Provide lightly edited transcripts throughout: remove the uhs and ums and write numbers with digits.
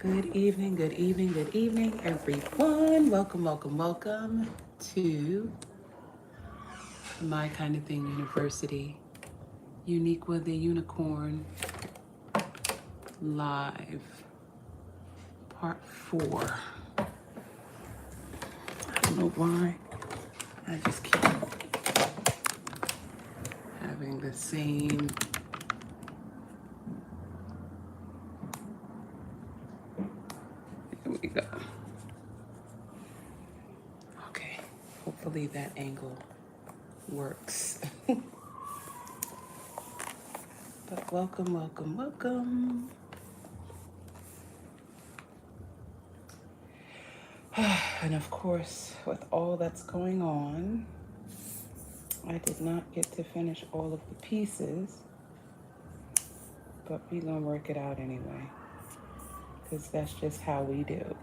Good evening, good evening, good evening, everyone. Welcome, welcome, welcome to My Kind of Thing University. Uniqua the Unicorn Live, Part 4. I don't know why. I just keep having the same. Here we go. Okay, hopefully that angle works. But welcome, welcome, welcome. And of course, with all that's going on, I did not get to finish all of the pieces, but we're gonna work it out anyway, because that's just how we do.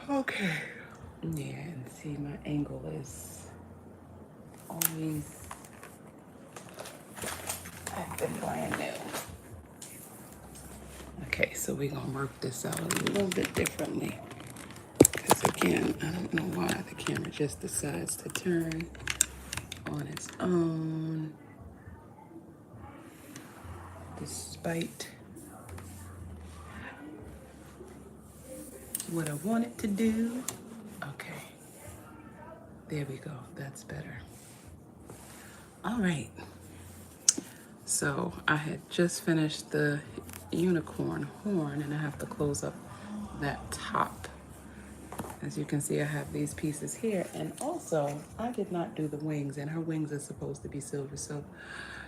Okay. Yeah, and see, my angle is always acting brand new. Okay, so we're gonna work this out a little bit differently. Because again, I don't know why the camera just decides to turn on its own, despite what I want it to do. Okay, there we go, that's better. All right, so I had just finished the unicorn horn and I have to close up that top. As you can see, I have these pieces here, and also I did not do the wings, and her wings are supposed to be silver, so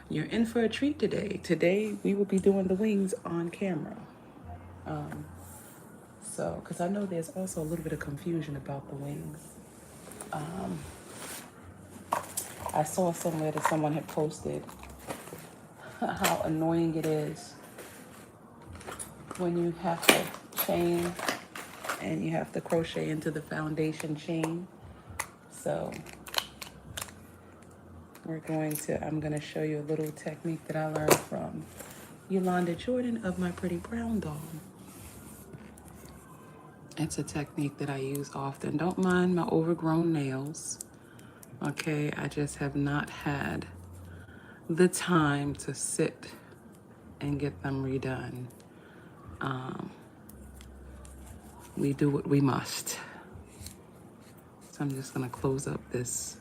you're in for a treat today. Today we will be doing the wings on camera. So, because I know there's also a little bit of confusion about the wings. I saw somewhere that someone had posted how annoying it is when you have to chain and you have to crochet into the foundation chain. So I'm going to show you a little technique that I learned from Yolanda Jordan of My Pretty Brown Doll. It's a technique that I use often. Don't mind my overgrown nails. Okay, I just have not had the time to sit and get them redone. We do what we must. So I'm just gonna close up this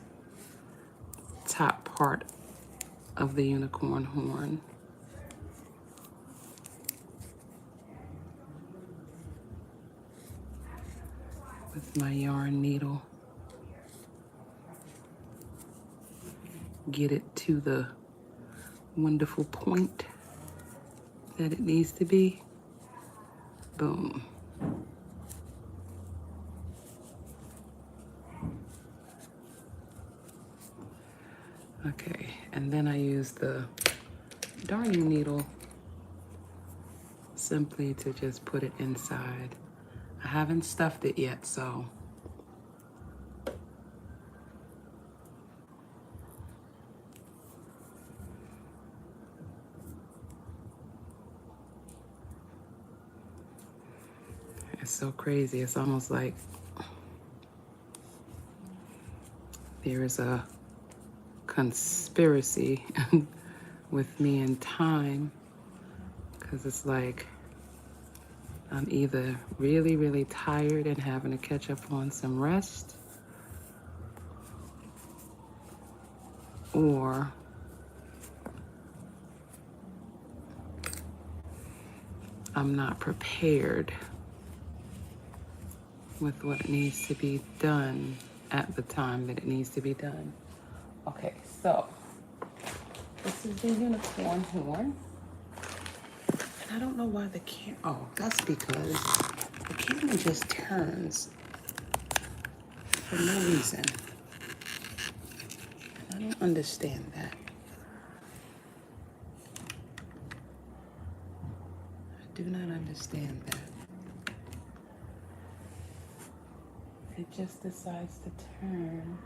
top part of the unicorn horn. With my yarn needle. Get it to the wonderful point that it needs to be. Boom. Okay, and then I use the darning needle simply to just put it inside. I haven't stuffed it yet, so it's so crazy. It's almost like there is a conspiracy with me and time, because it's like I'm either really, really tired and having to catch up on some rest, or I'm not prepared with what needs to be done at the time that it needs to be done. Okay, so this is the unicorn horn. And I don't know why the camera, oh, that's because the camera just turns for no reason. I don't understand that. I do not understand that. it just decides to turn.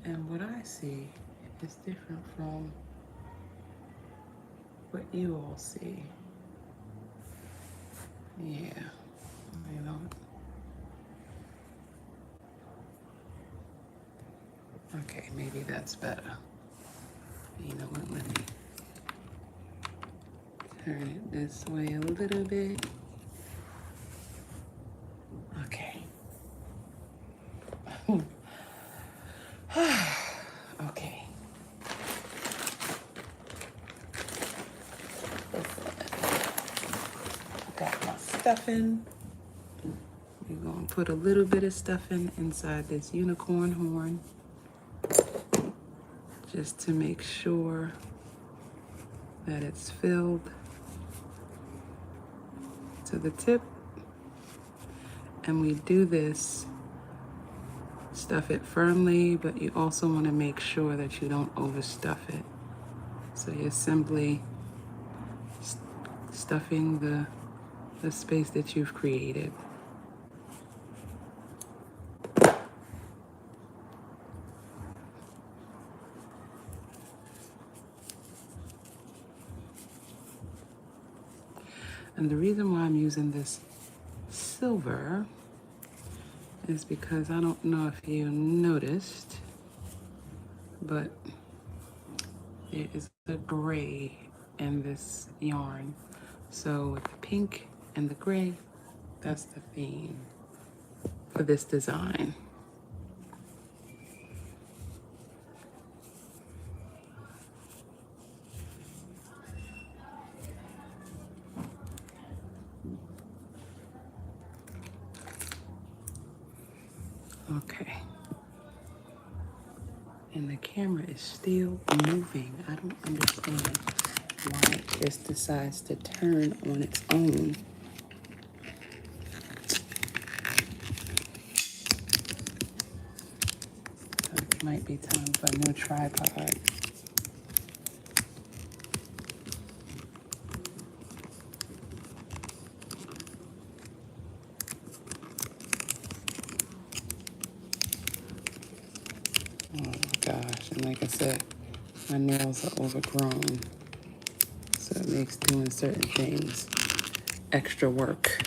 And what I see is different from what you all see. Yeah, you know. Okay, maybe that's better. You know what, let me turn it this way a little bit. Okay. Okay. Got my stuffing. We're gonna put a little bit of stuffing inside this unicorn horn, just to make sure that it's filled to the tip. And we do this, stuff it firmly, but you also want to make sure that you don't overstuff it. So you're simply stuffing the space that you've created. And the reason why I'm using this silver is because I don't know if you noticed, but there is a gray in this yarn. So with the pink and the gray, that's the theme for this design. Okay. And the camera is still moving. I don't understand why it just decides to turn on its own. So it might be time for a new tripod. Oh my gosh, and like I said, my nails are overgrown. So it makes doing certain things extra work.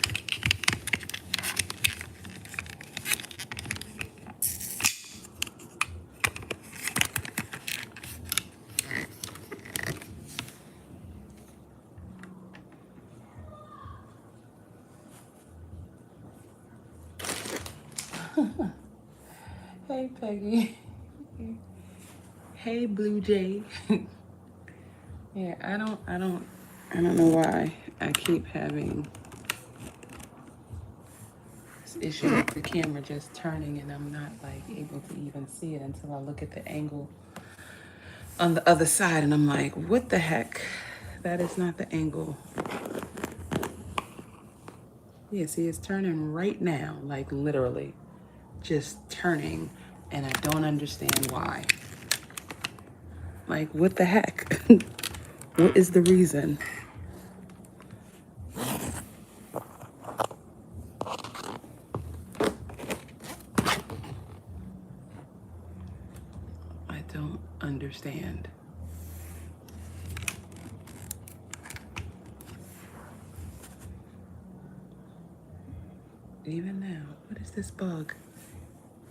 Hey Peggy. Hey Blue Jay. Yeah, I don't know why I keep having this issue with the camera just turning, and I'm not like able to even see it until I look at the angle on the other side, and I'm like, what the heck? That is not the angle. Yeah, see, it's turning right now, like literally just turning, and I don't understand why. Like, what the heck? What is the reason? I don't understand. Even now, what is this bug?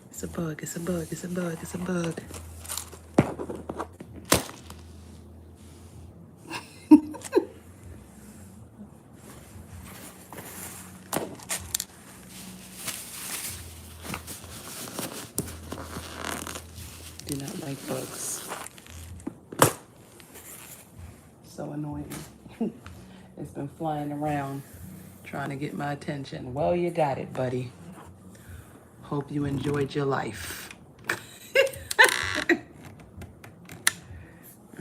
It's a bug, it's a bug, it's a bug, it's a bug. Do not like bugs. So annoying. It's been flying around trying to get my attention. Well, you got it, buddy. Hope you enjoyed your life.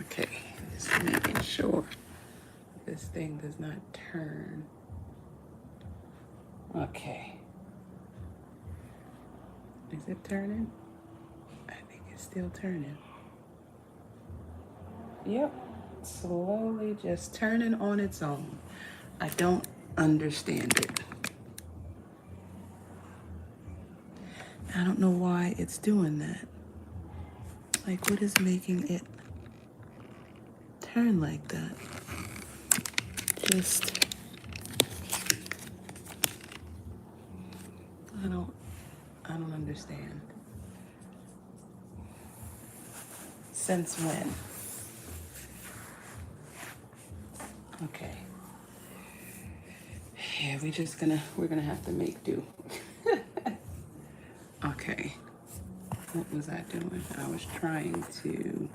Okay, just making sure this thing does not turn. Okay. Is it turning? I think it's still turning. Yep, slowly just turning on its own. I don't understand it. I don't know why it's doing that. Like, what is making it turn like that? Just, I don't understand. Since when? Okay. Yeah, we're gonna have to make do. Okay. What was I doing? I was trying to,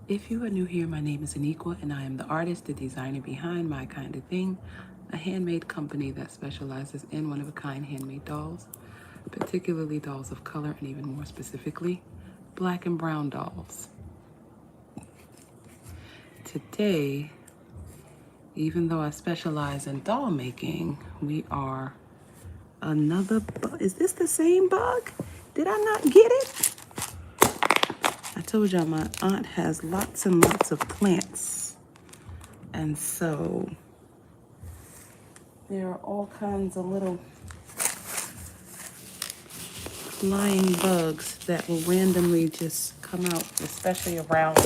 if you are new here, my name is Uniqua and I am the artist, the designer behind My Kind of Thing, a handmade company that specializes in one-of-a-kind handmade dolls, particularly dolls of color and even more specifically, black and brown dolls. Today, even though I specialize in doll making, we are another bug. Is this the same bug? Did I not get it? I told y'all my aunt has lots and lots of plants. And so there are all kinds of little flying bugs that will randomly just come out, especially around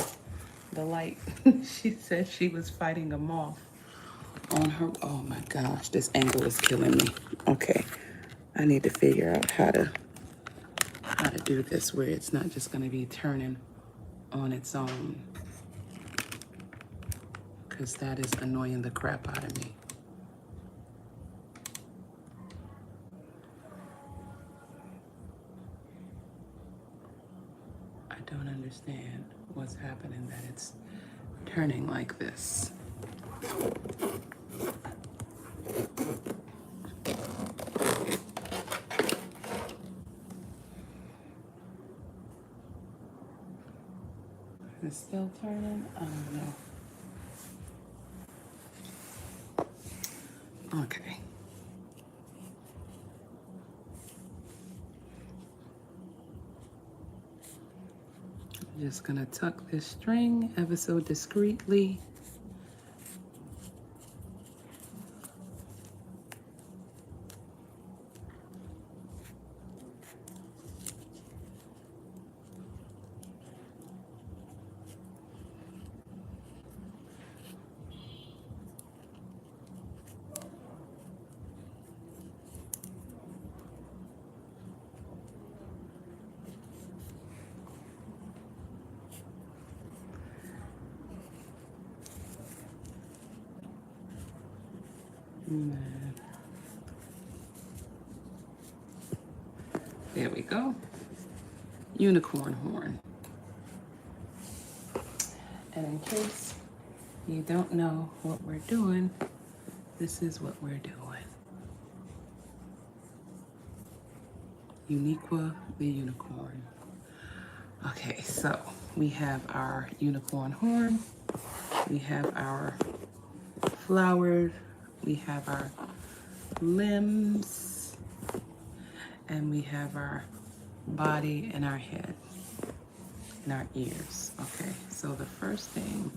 the light. She said she was fighting a moth on her. Oh my gosh, this angle is killing me. Okay, I need to figure out how to do this where it's not just going to be turning on its own, because that is annoying the crap out of me. I don't understand what's happening that it's turning like this. It's still turning? I don't know. Okay. I'm just gonna tuck this string ever so discreetly. There we go. Unicorn horn. And in case you don't know what we're doing, this is what we're doing. Uniqua the unicorn. Okay, so we have our unicorn horn, we have our flowers, we have our limbs, and we have our body and our head and our ears. Okay, so the first thing,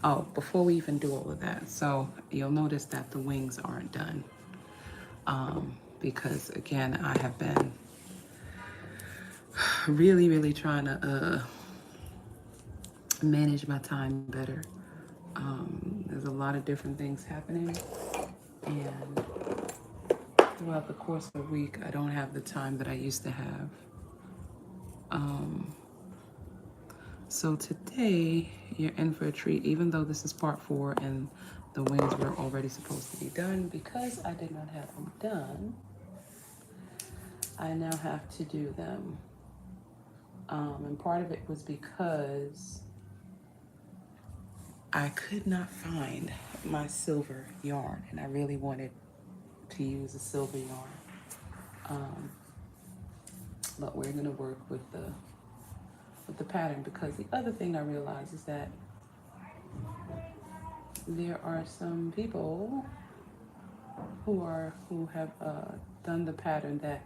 oh, before we even do all of that, so you'll notice that the wings aren't done, because again, I have been really trying to manage my time better. There's a lot of different things happening, and throughout the course of the week, I don't have the time that I used to have. So today, you're in for a treat, even though this is part 4 and the wings were already supposed to be done. Because I did not have them done, I now have to do them. And part of it was because I could not find my silver yarn, and I really wanted to use a silver yarn. But we're gonna work with the pattern, because the other thing I realized is that there are some people who have done the pattern that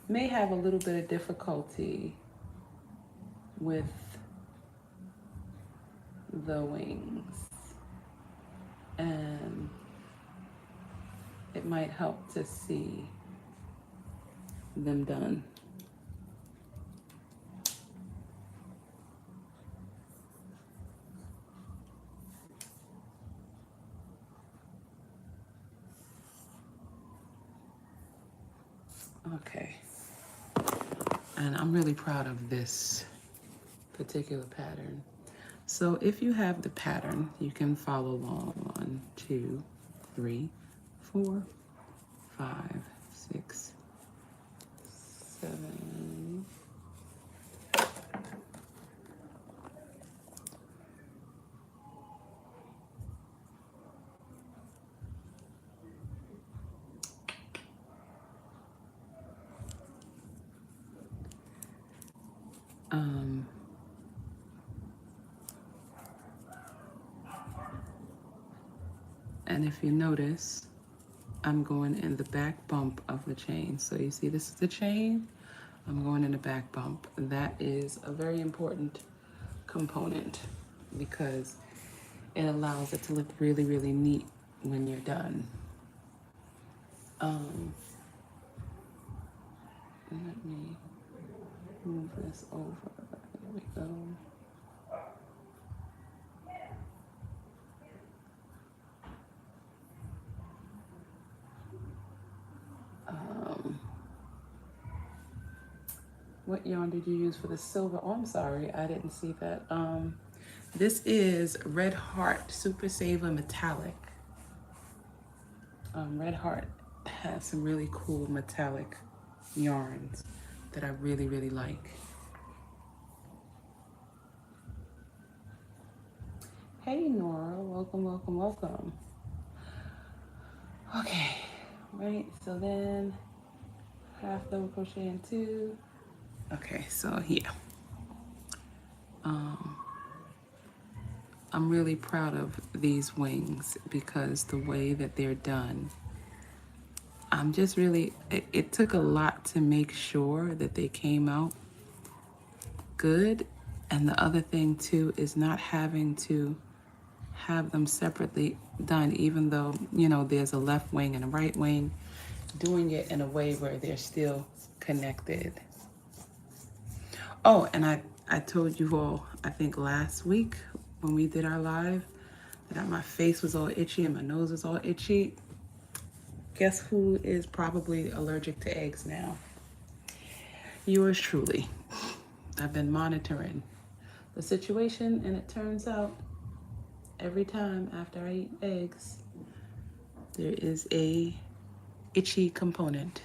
may have a little bit of difficulty with the wings, and it might help to see them done. Okay, and I'm really proud of this particular pattern. So if you have the pattern, you can follow along. 1, 2, 3, 4, 5, 6, 7. And if you notice, I'm going in the back bump of the chain. So you see this is the chain, I'm going in the back bump. That is a very important component because it allows it to look really, really neat when you're done. Let me move this over. There we go. What yarn did you use for the silver? Oh, I'm sorry, I didn't see that. This is Red Heart Super Saver Metallic. Red Heart has some really cool metallic yarns that I really, really like. Hey Nora, welcome, welcome, welcome. Okay, right, so then half double crochet in 2. Okay, so yeah. I'm really proud of these wings because the way that they're done, I'm just really, it took a lot to make sure that they came out good. And the other thing too is not having to have them separately done, even though, you know, there's a left wing and a right wing, doing it in a way where they're still connected. Oh, and I told you all, I think last week when we did our live, that my face was all itchy and my nose was all itchy. Guess who is probably allergic to eggs now? Yours truly. I've been monitoring the situation, and it turns out every time after I eat eggs, there is a itchy component.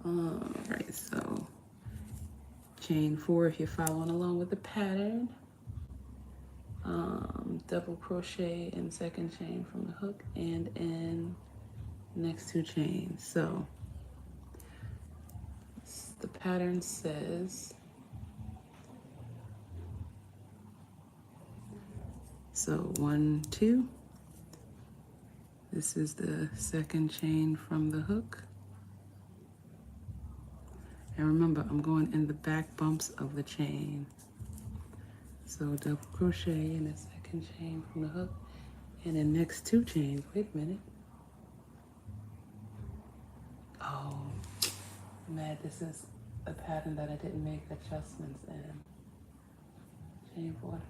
All right, so chain 4 if you're following along with the pattern. Double crochet in second chain from the hook and in next 2 chains. So the pattern says, so 1, 2, this is the second chain from the hook. And remember, I'm going in the back bumps of the chain. So double crochet in the second chain from the hook and the next 2 chains. Wait a minute. Oh, man, this is a pattern that I didn't make adjustments in. Chain 4.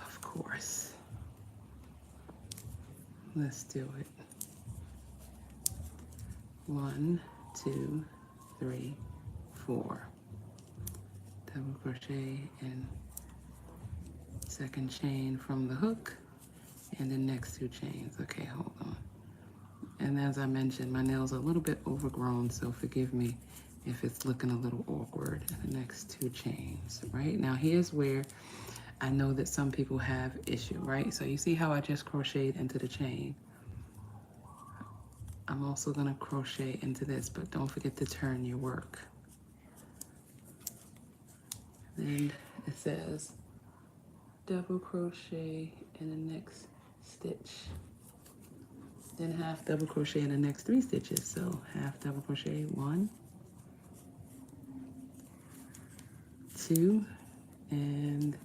Of course. Let's do it. 1, 2, 3, 4. Double crochet in second chain from the hook and the next 2 chains. Okay, hold on. And as I mentioned, my nails are a little bit overgrown, so forgive me if it's looking a little awkward. And the next 2 chains, right? Now here's where I know that some people have issue, right? So you see how I just crocheted into the chain? I'm also gonna crochet into this, but don't forget to turn your work. Then it says double crochet in the next stitch. then half double crochet in the next 3 stitches. So half double crochet, 1, 2, and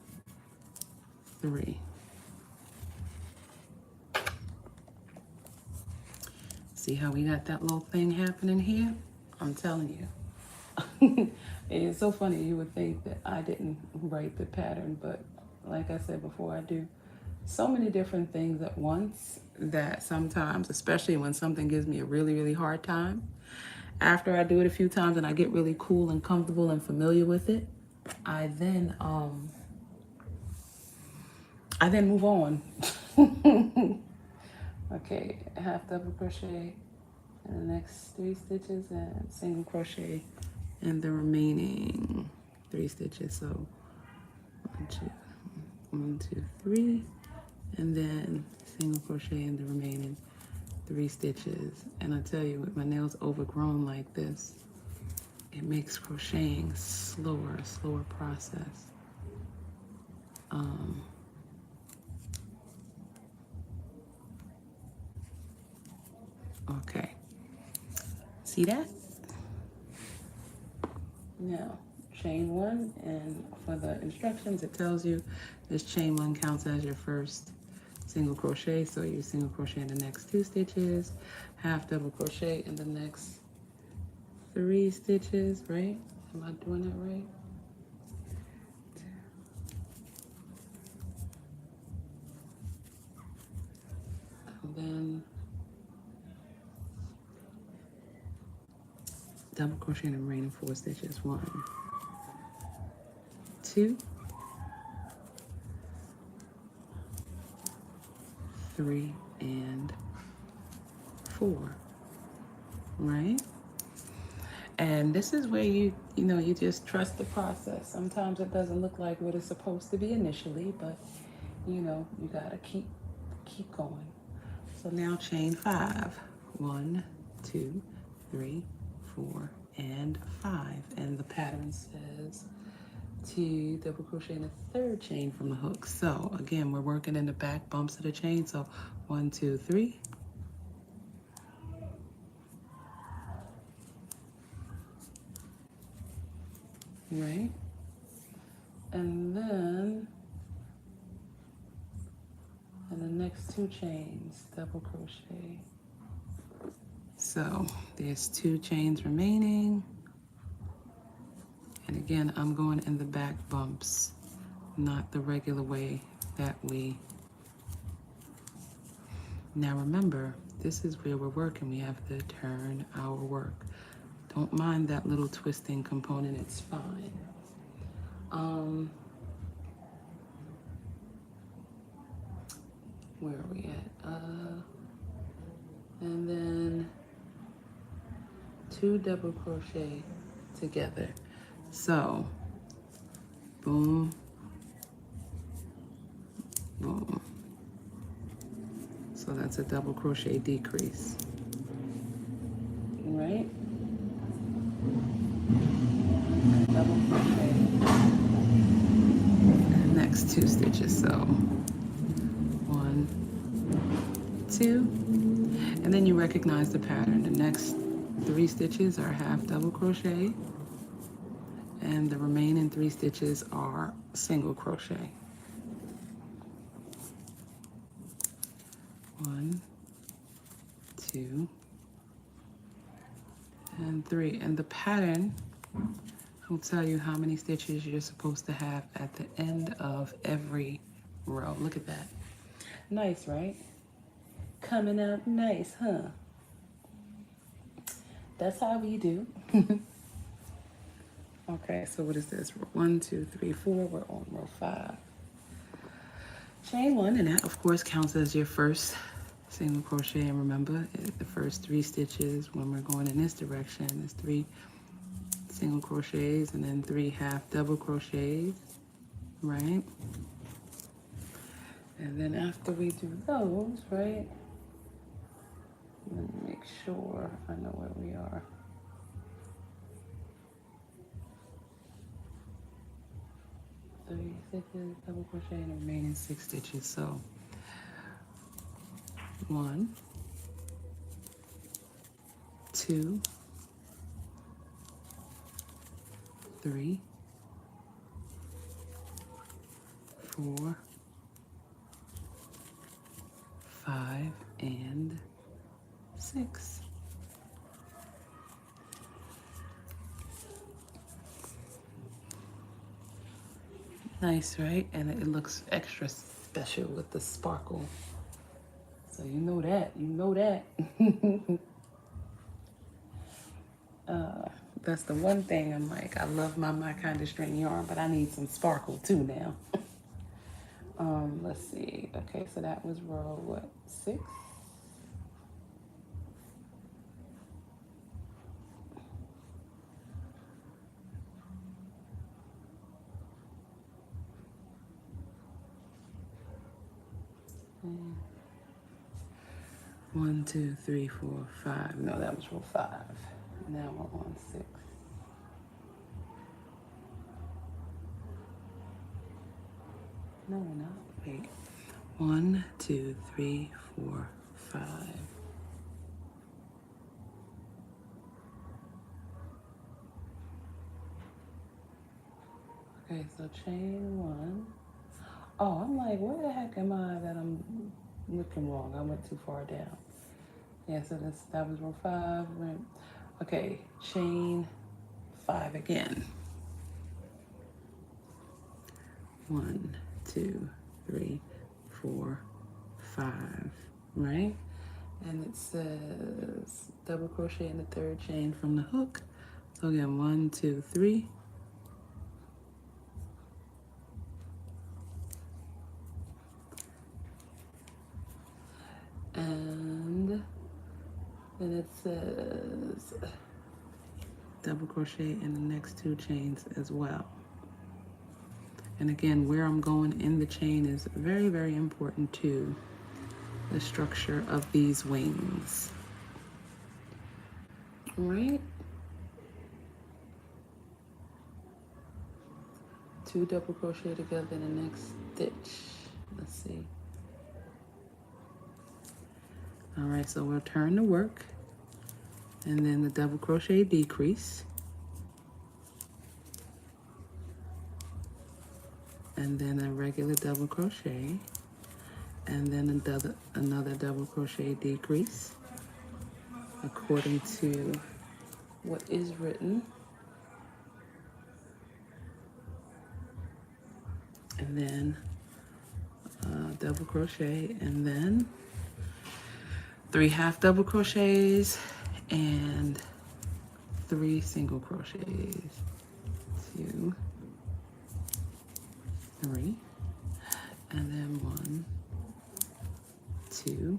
3. See how we got that little thing happening here? I'm telling you. It's so funny, you would think that I didn't write the pattern, but like I said before, I do so many different things at once that sometimes, especially when something gives me a really, really hard time, after I do it a few times and I get really cool and comfortable and familiar with it, I then move on. Okay, half double crochet in the next 3 stitches and single crochet in the remaining 3 stitches. So 1, 2, 3, and then single crochet in the remaining 3 stitches. And I tell you, with my nails overgrown like this, it makes crocheting a slower process. Okay, see that? Now, chain 1, and for the instructions, it tells you this chain 1 counts as your first single crochet, so you single crochet in the next 2 stitches, half double crochet in the next 3 stitches, right? Am I doing that right? And then double crochet in the remaining 4 stitches. 1, 2, 3, and 4, right? And this is where you just trust the process. Sometimes it doesn't look like what it's supposed to be initially, but you gotta keep going. So now chain 5. 1, 2, 3, 4, and 5. And the pattern says to double crochet in the 3rd chain from the hook. So again, we're working in the back bumps of the chain. So 1, 2, 3. Right? And then in the next 2 chains, double crochet. So there's 2 chains remaining. And again, I'm going in the back bumps, not the regular way that we. Now remember, this is where we're working. We have to turn our work. Don't mind that little twisting component, it's fine. Where are we at? And then 2 double crochet together. So, boom, boom. So that's a double crochet decrease, right? Double crochet in the next 2 stitches. So 1, 2, and then you recognize the pattern. The next 3 stitches are half double crochet, and the remaining 3 stitches are single crochet. 1, 2, and 3. And the pattern will tell you how many stitches you're supposed to have at the end of every row. Look at that. Nice, right? Coming out nice, huh? That's how we do. Okay, so what is this? 1, 2, 3, 4. We're on row 5. Chain 1, and that of course counts as your first single crochet. And remember, the first 3 stitches when we're going in this direction is 3 single crochets and then 3 half double crochets, right? And then after we do those, right? Let me make sure I know where we are. Three stitches, double crochet, and the remaining 6 stitches. So 1, 2, 3, 4, 5, and 6. Nice, right? And it looks extra special with the sparkle. So you know that, that's the one thing I'm like, I love my kind of string yarn, but I need some sparkle too now. Let's see. Okay, so that was row what, 6? And 1, 2, 3, 4, 5. No, that was row 5. Now we're on 6. No, we're not. Wait. 1, 2, 3, 4, 5. Okay, so chain 1. Oh, I'm like, where the heck am I that I'm looking wrong? I went too far down. Yeah, so that was row 5. Okay, chain 5 again. 1, 2, 3, 4, 5, right? And it says double crochet in the 3rd chain from the hook. So again, 1, 2, 3. And then it says double crochet in the next 2 chains as well. And again, where I'm going in the chain is very, very important to the structure of these wings. All right? 2 double crochet together in the next stitch. Let's see. All right, so we'll turn the work, and then the double crochet decrease, and then a regular double crochet, and then another double crochet decrease according to what is written, and then double crochet, and then 3 half double crochets and 3 single crochets. 2, 3, and then 1, 2. Did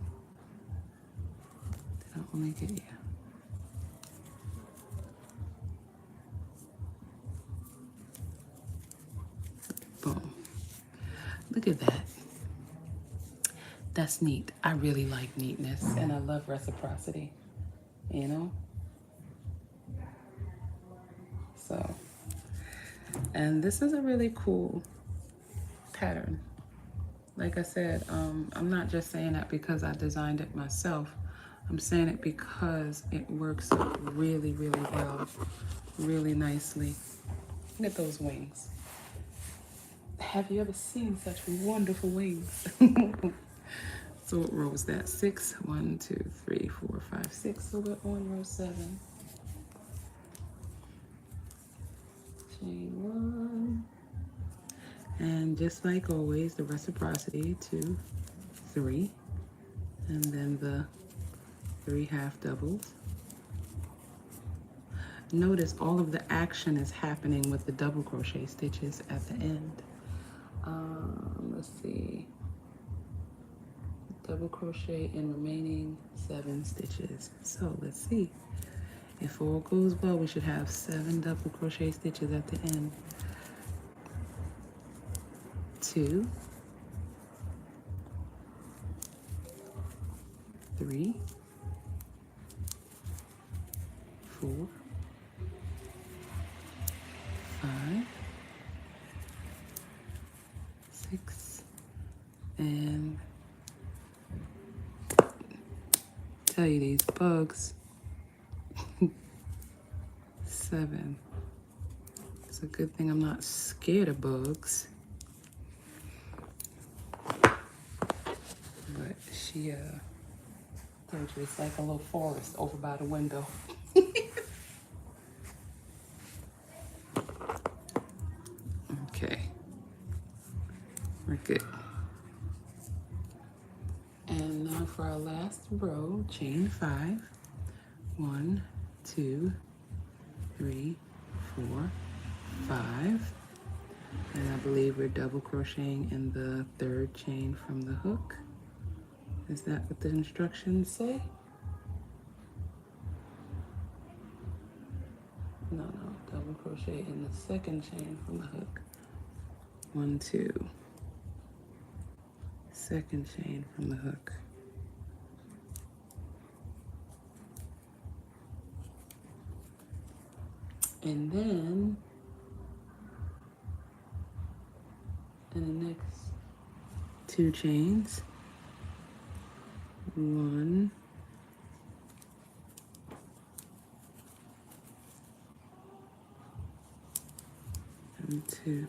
I only get you? Boom. Look at that. That's neat. I really like neatness, and I love reciprocity, you know? So, and this is a really cool pattern. Like I said, I'm not just saying that because I designed it myself. I'm saying it because it works really, really well, really nicely. Look at those wings. Have you ever seen such wonderful wings? So what row was that? 6. 1, 2, 3, 4, 5, 6. So we're on row 7. Chain 1. And just like always, the reciprocity, 2, 3, and then the 3 half doubles. Notice all of the action is happening with the double crochet stitches at the end. Let's see. Double crochet in remaining 7 stitches. So let's see. If all goes well, we should have 7 double crochet stitches at the end. 2, 3, 4, 5, 6, and tell you these bugs. 7. It's a good thing I'm not scared of bugs. But she told you it's like a little forest over by the window. Okay, we're good. And now for our last row, chain 5. 1, 2, 3, 4, 5. And I believe we're double crocheting in the 3rd chain from the hook. Is that what the instructions say? No, double crochet in the 2nd chain from the hook. 1, 2. 2nd chain from the hook. And then in the next 2 chains, 1, and 2.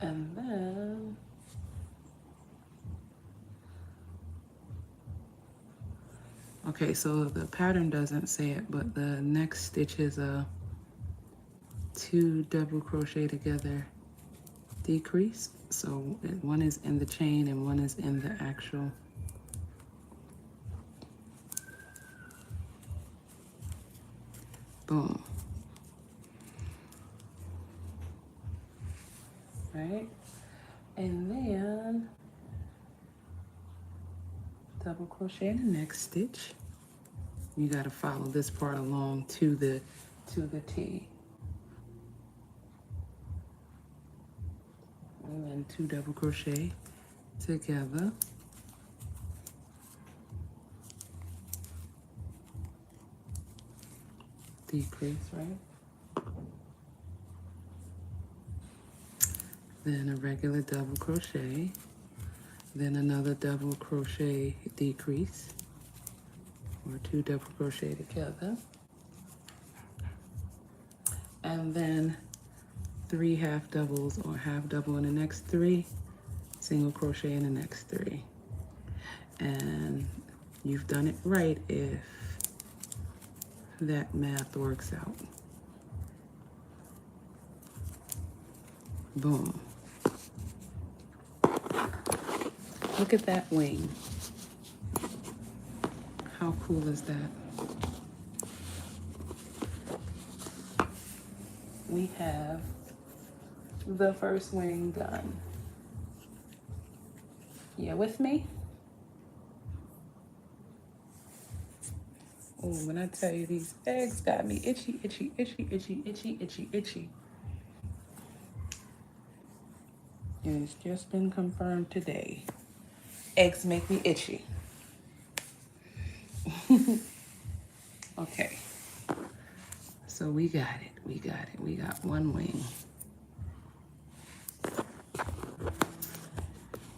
And then okay, so the pattern doesn't say it, but the next stitch is a 2 double crochet together decrease. So one is in the chain and one is in the actual boom. Right? And then double crochet in the next stitch. You got to follow this part along to the T. And then 2 double crochet together. Decrease, right? Then a regular double crochet, then another double crochet decrease, or 2 double crochet together, and then 3 half doubles or half double in the next 3, single crochet in the next 3. And you've done it right if that math works out. Boom. Look at that wing. How cool is that? We have the first wing done. You with me? Oh, when I tell you these eggs got me itchy, itchy, itchy, itchy, itchy, itchy, itchy. It's just been confirmed today. Eggs make me itchy. Okay. So we got it. We got it. We got one wing.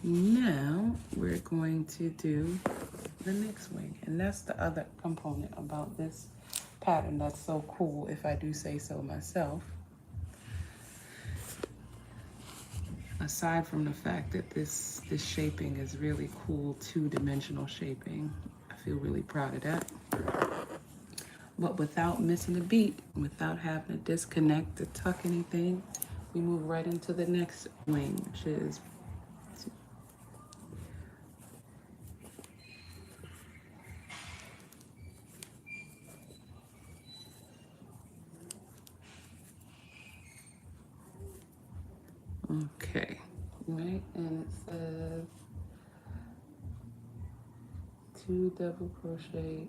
Now we're going to do the next wing. And that's the other component about this pattern that's so cool, if I do say so myself. Aside from the fact that this shaping is really cool, 2-dimensional shaping. I feel really proud of that. But without missing a beat, without having to disconnect to tuck anything, we move right into the next wing, which is okay, right? And it says 2 double crochet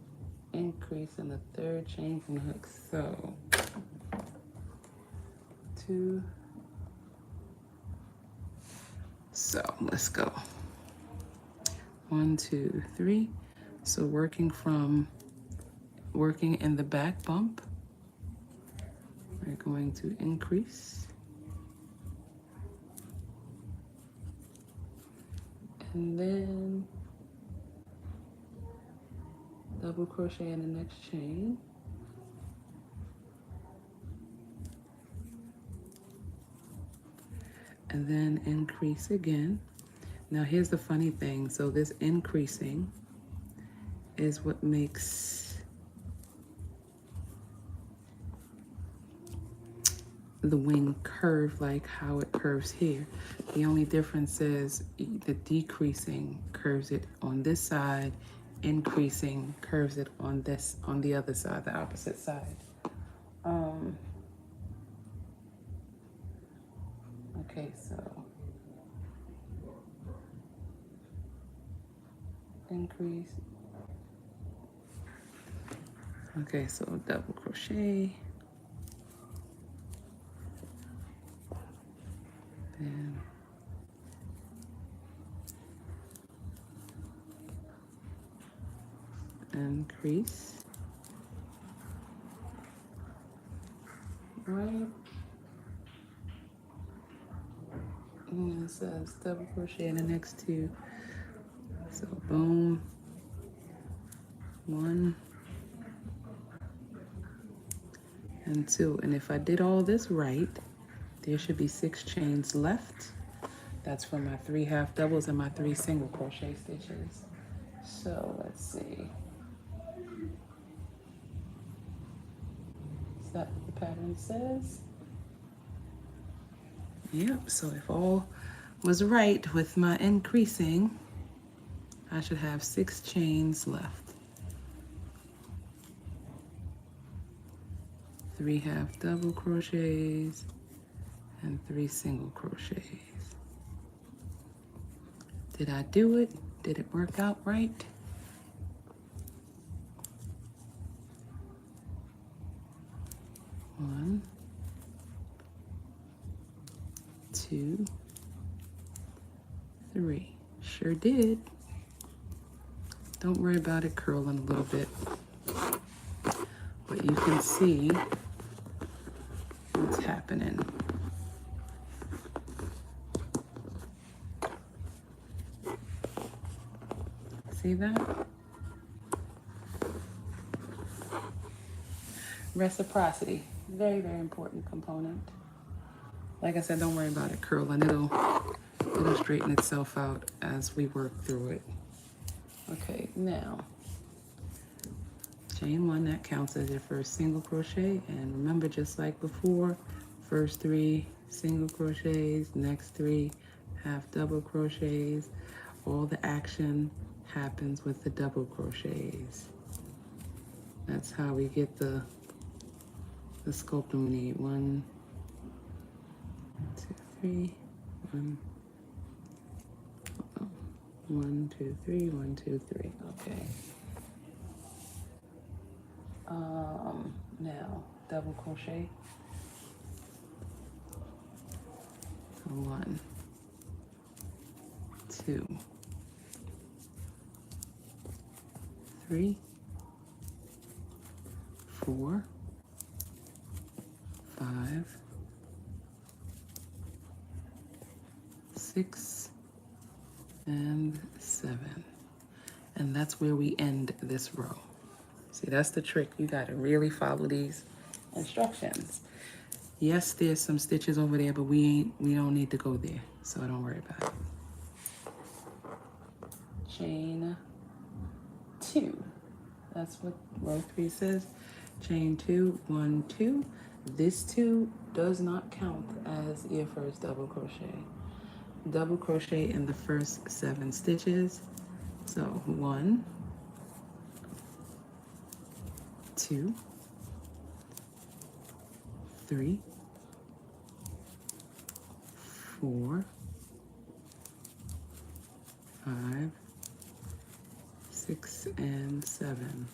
increase in the 3rd chain from the hook. So 2. So let's go. 1, 2, 3. So working in the back bump, we're going to increase. And then double crochet in the next chain. And then increase again. Now here's the funny thing. So this increasing is what makes the wing curve like how it curves here. The only difference is the decreasing curves it on this side, increasing curves it on the other side, the opposite side. Okay, so increase. Okay, so double crochet. Then increase. Right. And it says double crochet in the next two. So boom, 1 and 2. And if I did all this right, there should be 6 chains left. That's for my 3 half doubles and my 3 single crochet stitches. So let's see. Is that what the pattern says? Yep, so if all was right with my increasing, I should have 6 chains left. 3 half double crochets and 3 single crochets. Did I do it? Did it work out right? One, 2, 3. Sure did. Don't worry about it curling a little bit. But you can see what's happening. See that? Reciprocity. Very, very important component. Like I said, don't worry about it curling. It'll straighten itself out as we work through it. Okay, now chain 1, that counts as your first single crochet. And remember, just like before, first 3 single crochets, next 3 half double crochets. All the action happens with the double crochets. That's how we get the sculpting we need. 1, 2, 3, 1. 1, 2, 3, 1, 2, 3. Okay. Now double crochet. So 1, 2, 3, 4, 5, 6, and 7. And that's where we end this row. See, that's the trick. You got to really follow these instructions. Yes, there's some stitches over there, but we don't need to go there, so don't worry about it. Chain 2. That's what row 3 says. Chain 2, 1, 2. This 2 does not count as your first double crochet. Double crochet in the first 7 stitches. So 1, 2, 3, 4, 5, 6, and 7.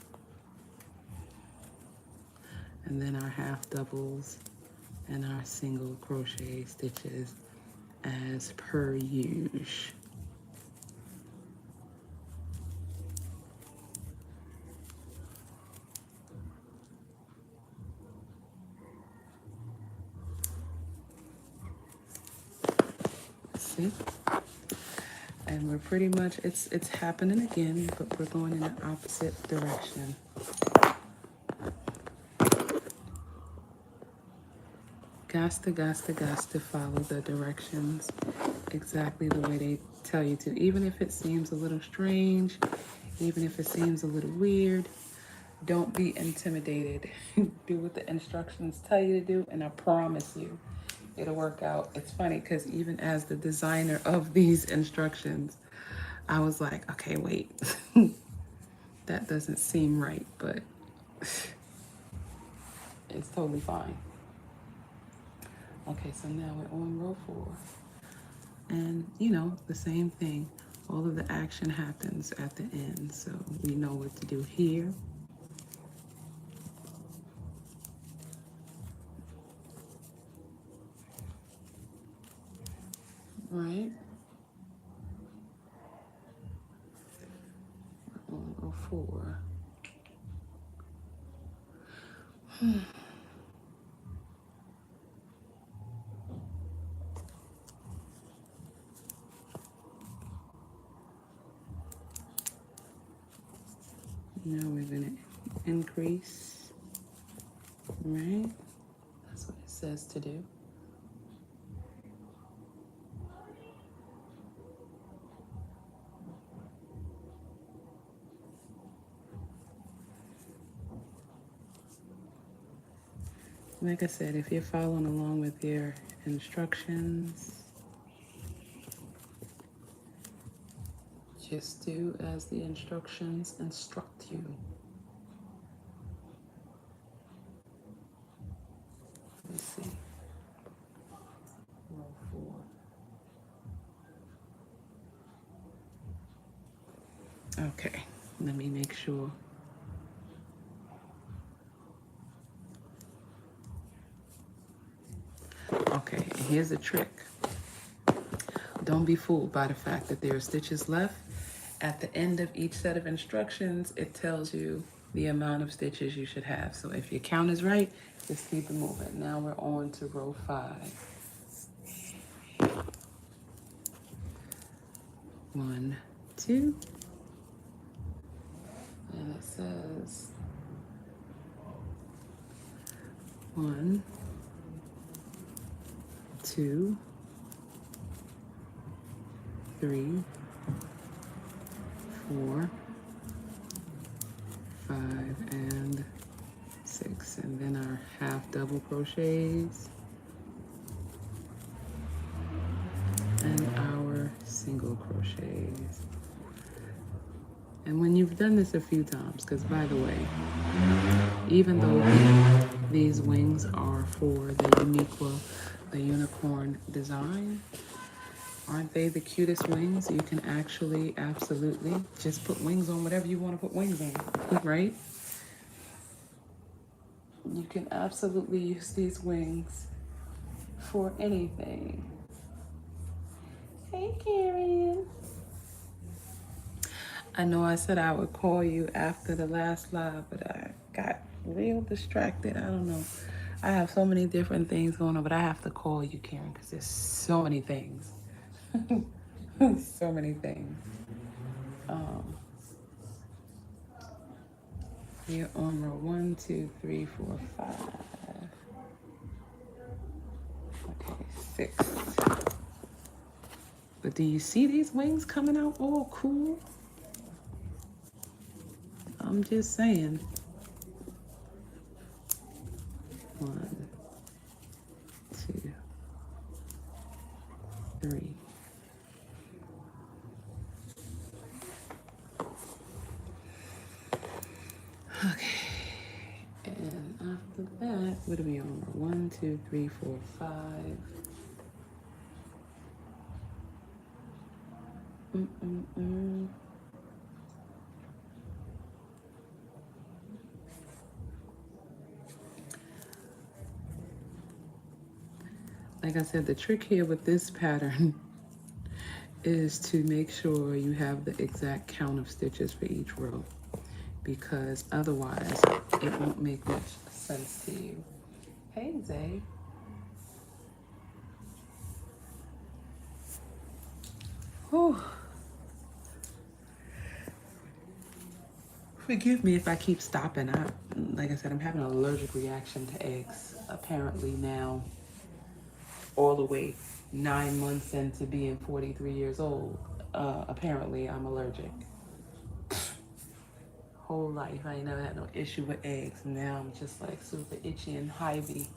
And then our half doubles and our single crochet stitches as per usual. See? And we're pretty much, it's happening again, but we're going in the opposite direction. Got to follow the directions exactly the way they tell you to. Even if it seems a little strange, even if it seems a little weird, don't be intimidated. Do what the instructions tell you to do, and I promise you, it'll work out. It's funny because even as the designer of these instructions, I was like, okay, wait, that doesn't seem right, but it's totally fine. Okay, so now we're on row 4. And, you know, the same thing. All of the action happens at the end, so we know what to do here. Right? We're on row 4. Now we're going to increase, right? That's what it says to do. Like I said, if you're following along with your instructions, just do as the instructions instruct you. Let's see. Row 4. Okay, let me make sure. Okay, here's a trick. Don't be fooled by the fact that there are stitches left. At the end of each set of instructions, it tells you the amount of stitches you should have. So if your count is right, just keep it moving. Now we're on to row 5. 1, 2, and it says 1, 2, 3, 4, 5, and 6, and then our half double crochets and our single crochets. And when you've done this a few times, because by the way, even though these wings are for the Uniqua, the unicorn design, aren't they the cutest wings? You can actually absolutely just put wings on whatever you want to put wings on, right? You can absolutely use these wings for anything. Hey, Karen. I know I said I would call you after the last live, but I got real distracted. I don't know. I have so many different things going on, but I have to call you, Karen, because there's so many things. So many things. You're on row 1, 2, 3, 4, 5. Okay, 6. But do you see these wings coming out all cool? I'm just saying. 1, 2, 3. Okay. And after that, what are we on? 1, 2, 3, 4, 5. Like I said, the trick here with this pattern is to make sure you have the exact count of stitches for each row, because otherwise it won't make much sense to you. Hey, Zay. Whew. Forgive me if I keep stopping. Like I said, I'm having an allergic reaction to eggs. Apparently now, all the way 9 months into being 43 years old, apparently I'm allergic. Whole life, I ain't never had no issue with eggs. Now I'm just like super itchy and hivey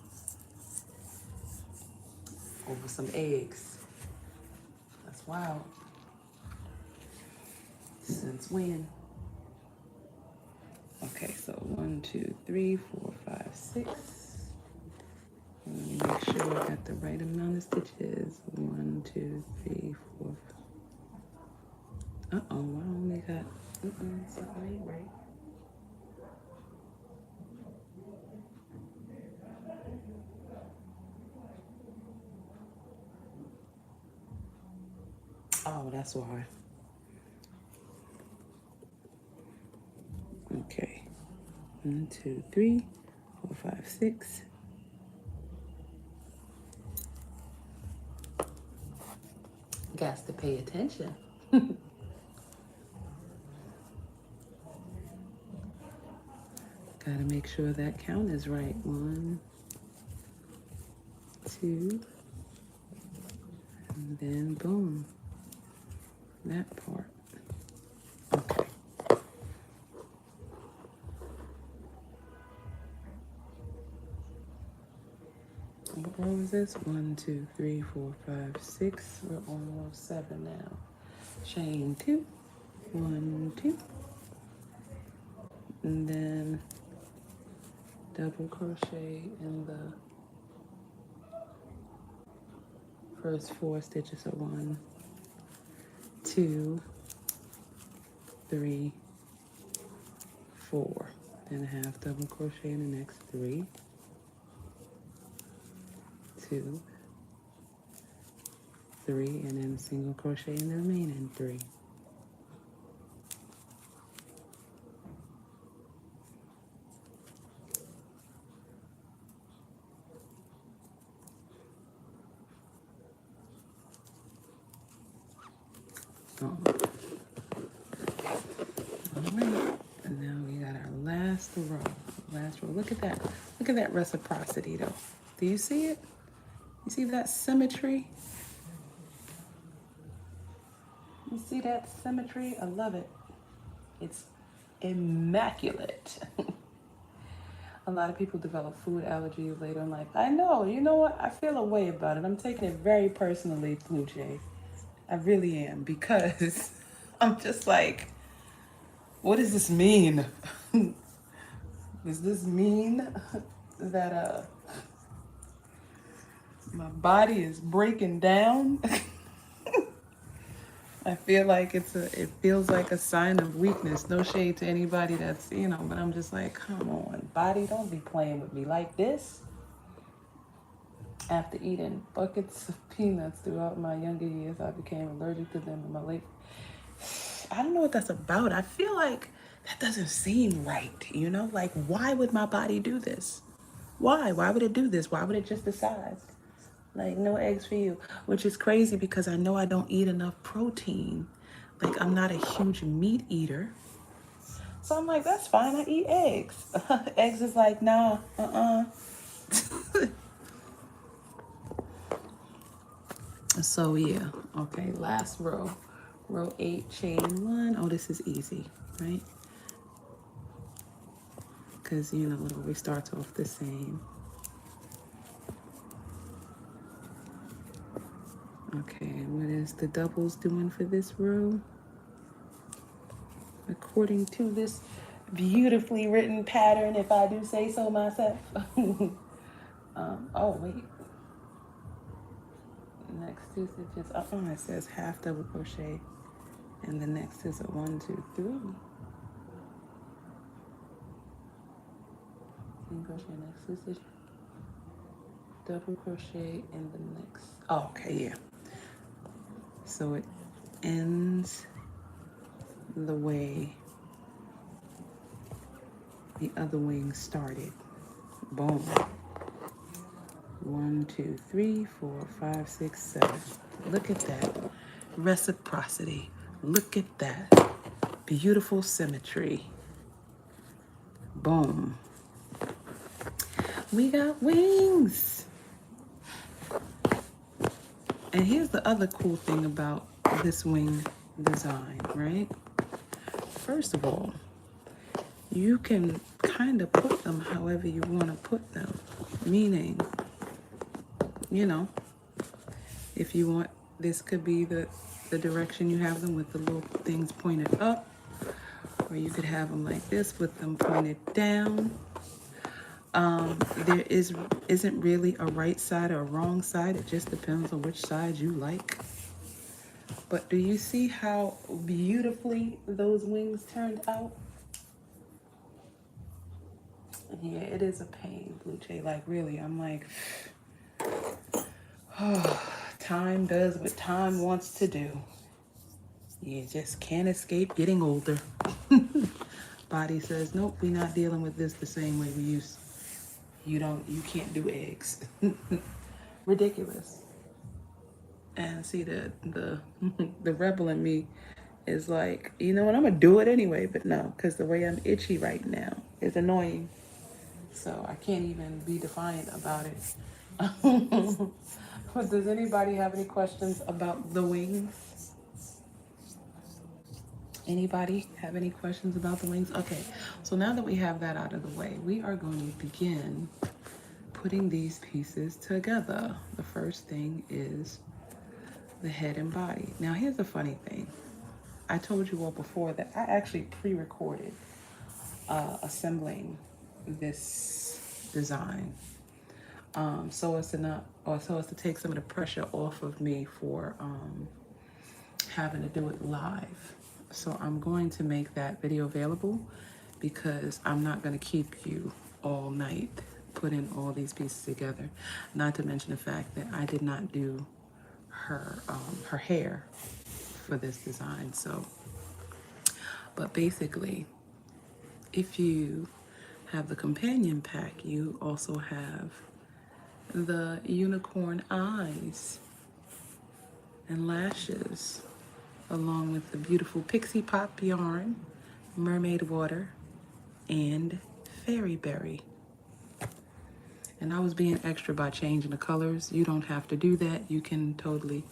over some eggs. That's wild. Since when? Okay, so 1, 2, 3, 4, 5, 6. Let me make sure I got the right amount of stitches. 1, 2, 3, 4. Uh-oh, I only got, something ain't right. Oh, that's why. Okay. 1, 2, 3, 4, 5, 6. Got to pay attention. Gotta make sure that count is right. 1, 2, and then boom. That part. Okay. What row is this? 1, 2, 3, 4, 5, 6. We're on row 7 now. Chain 2. 1, 2. And then double crochet in the first 4 stitches. So 1, 2, 3, 4. Then half double crochet in the next 3. 2, 3, and then single crochet in the remaining 3. All right, and now we got our last row. Look at that. Look at that reciprocity though. Do you see it? You see that symmetry? You see that symmetry? I love it. It's immaculate. A lot of people develop food allergies later in life. I know. You know what? I feel a way about it. I'm taking it very personally, Blue Jay. I really am, because I'm just like, what does this mean? Does this mean that my body is breaking down? I feel like it feels like a sign of weakness. No shade to anybody that's, but I'm just like, come on, body, don't be playing with me like this. After eating buckets of peanuts throughout my younger years, I became allergic to them in my late. I don't know what that's about. I feel like that doesn't seem right, Like, why would my body do this? Why? Why would it do this? Why would it just decide? Like, no eggs for you. Which is crazy because I know I don't eat enough protein. Like, I'm not a huge meat eater. So I'm like, that's fine. I eat eggs. Eggs is like, nah, So yeah, okay, last row. Row 8, chain 1. Oh, this is easy, right? Because, it always starts off the same. Okay, what is the doubles doing for this row? According to this beautifully written pattern, if I do say so myself. Oh, wait. Next 2 stitches. It says half double crochet. And the next is a 1, 2, 3. Single crochet next 2 stitches. Double crochet in the next. Oh, okay, yeah. So it ends the way the other wing started. Boom. 1, 2, 3, 4, 5, 6, 7. Look at that reciprocity. Look at that beautiful symmetry. boom. We got wings. And here's the other cool thing about this wing design, right? First of all, you can kind of put them however you want to put them. Meaning, you know, if you want, this could be the direction you have them with the little things pointed up, or you could have them like this with them pointed down. There isn't really a right side or a wrong side. It just depends on which side you like. But do you see how beautifully those wings turned out? Yeah, it is a pain, Blue Jay. Like, really, I'm like, oh, time does what time wants to do. You just can't escape getting older. Body says, nope, we're not dealing with this the same way we used. You can't do eggs. Ridiculous. And see, the the rebel in me is like, you know what, I'm gonna do it anyway, but no, because the way I'm itchy right now is annoying. So I can't even be defiant about it. But does anybody have any questions about the wings? Anybody have any questions about the wings? Okay, so now that we have that out of the way, we are going to begin putting these pieces together. The first thing is the head and body. Now here's the funny thing. I told you all before that I actually pre-recorded assembling this design so as to take some of the pressure off of me for having to do it live. So I'm going to make that video available because I'm not going to keep you all night putting all these pieces together. Not to mention the fact that I did not do her hair for this design. So, but basically, if you have the companion pack, you also have the unicorn eyes and lashes, along with the beautiful Pixie pop yarn, mermaid water, and fairy berry. And I was being extra by changing the colors. You don't have to do that. You can totally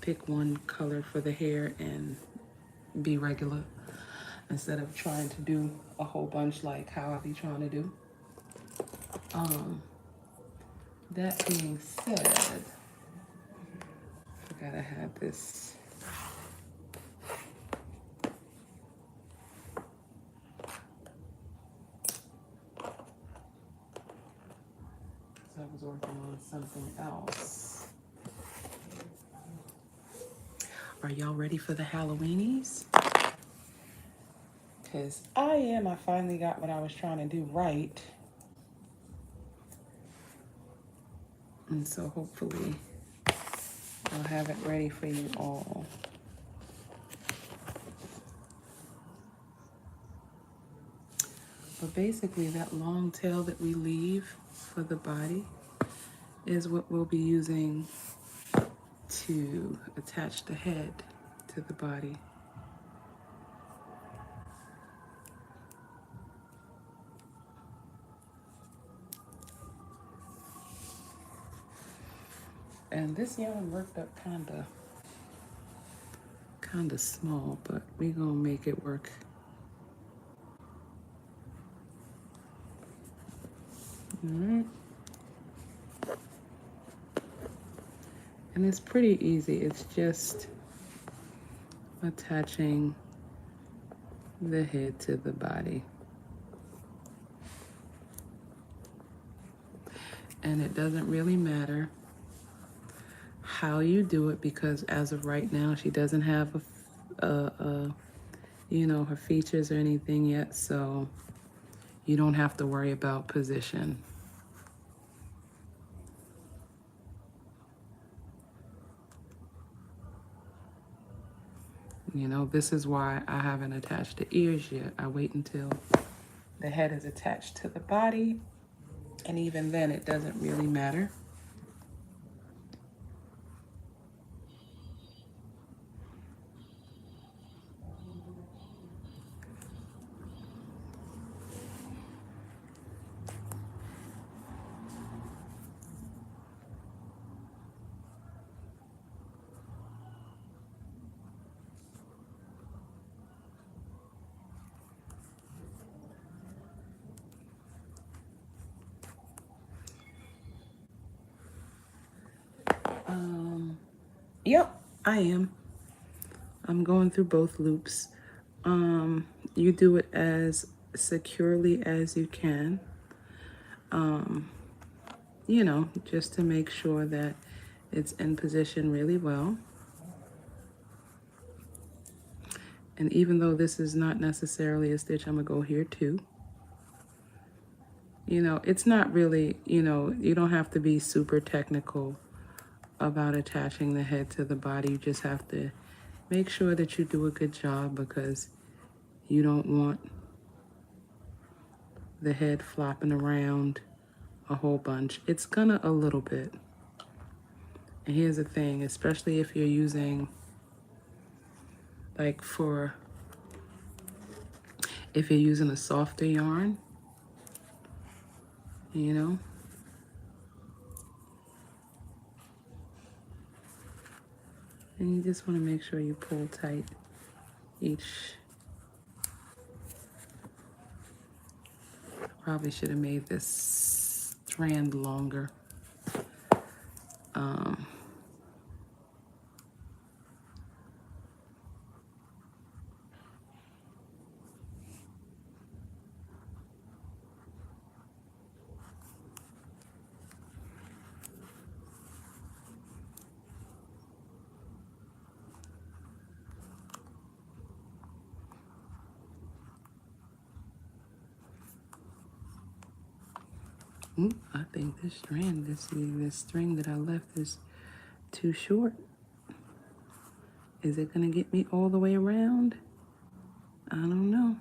pick one color for the hair and be regular instead of trying to do a whole bunch like how I be trying to do. That being said, I forgot I had this. I was working on something else. Are y'all ready for the Halloweenies? Because I finally got what I was trying to do right. And so hopefully I'll have it ready for you all. But basically that long tail that we leave for the body is what we'll be using to attach the head to the body. And this yarn worked up kinda small, but we're gonna make it work. Alright. And it's pretty easy. It's just attaching the head to the body. And it doesn't really matter how you do it because as of right now, she doesn't have her features or anything yet, so you don't have to worry about position. You know, this is why I haven't attached the ears yet. I wait until the head is attached to the body, and even then it doesn't really matter. Yep, I am. I'm going through both loops. You do it as securely as you can, you know, just to make sure that it's in position really well. And even though this is not necessarily a stitch, I'm gonna go here too. You know, it's not really, you know, you don't have to be super technical about attaching the head to the body. You just have to make sure that you do a good job, because you don't want the head flopping around a whole bunch. It's gonna a little bit. And here's the thing, especially if you're using, like if you're using a softer yarn, you know, and you just want to make sure you pull tight each. Probably should have made this strand longer. Ooh, I think this strand, this string that I left is too short. Is it gonna get me all the way around? I don't know.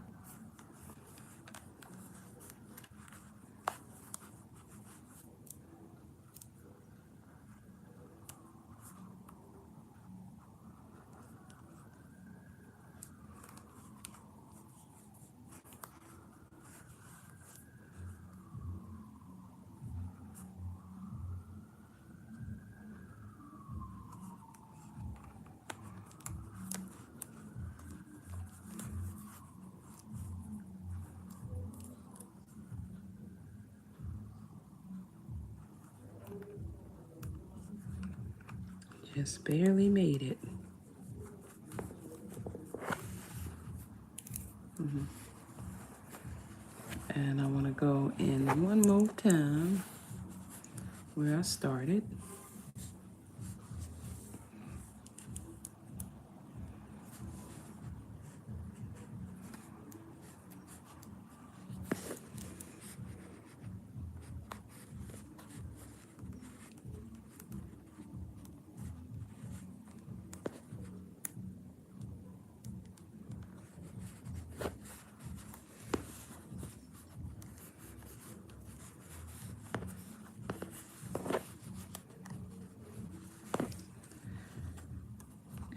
Just barely made it. And I want to go in one more time where I started.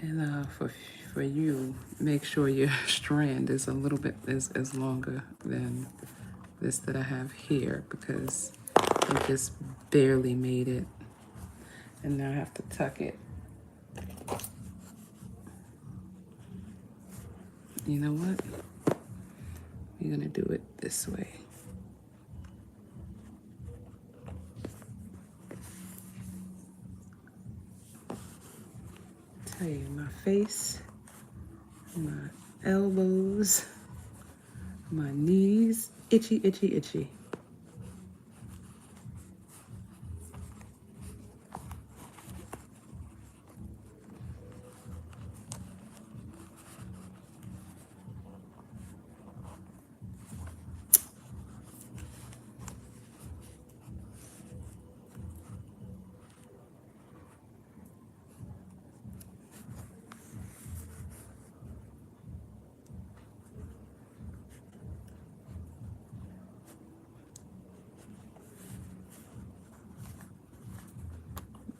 And for you, make sure your strand is a little bit is longer than this that I have here, because I just barely made it. And now I have to tuck it. You know what? We're gonna do it this way. Tell you, my face, my elbows, my knees, itchy, itchy, itchy.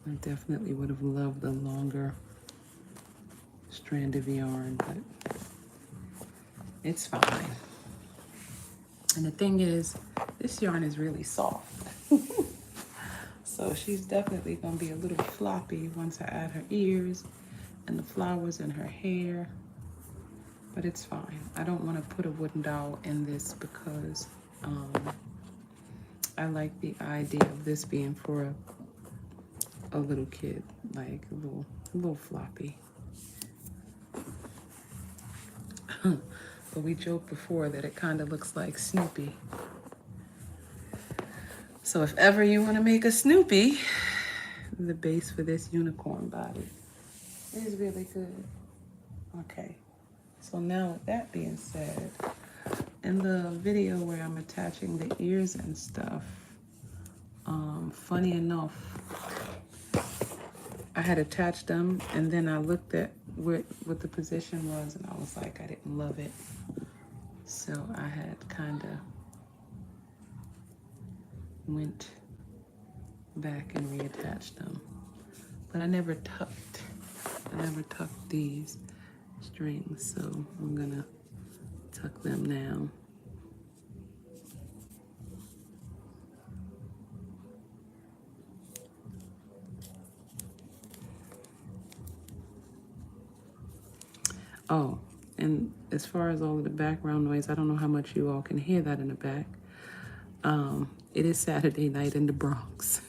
I definitely would have loved a longer strand of yarn, but it's fine. And the thing is, this yarn is really soft. So she's definitely gonna be a little floppy once I add her ears and the flowers in her hair, but it's fine. I don't want to put a wooden doll in this because I like the idea of this being for a little kid. like a little floppy. But we joked before that it kind of looks like Snoopy. So if ever you want to make a Snoopy, the base for this unicorn body is really good. Okay, so now with that being said, in the video where I'm attaching the ears and stuff, funny enough, I had attached them and then I looked at what the position was and I was like, I didn't love it. So I had kind of went back and reattached them. But I never tucked these strings, so I'm gonna tuck them now. Oh, and as far as all of the background noise, I don't know how much you all can hear that in the back. It is Saturday night in the Bronx.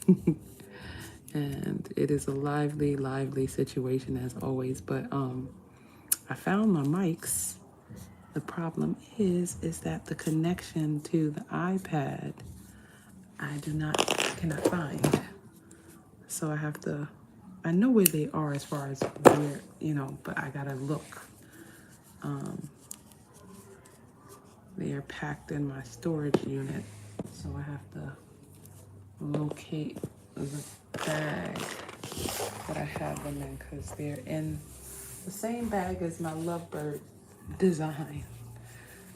And it is a lively, lively situation as always. But I found my mics. The problem is that the connection to the iPad, I cannot find. So I have to, I know where they are as far as where, but I gotta look. They are packed in my storage unit. So I have to locate the bag that I have them in because they're in the same bag as my lovebird design.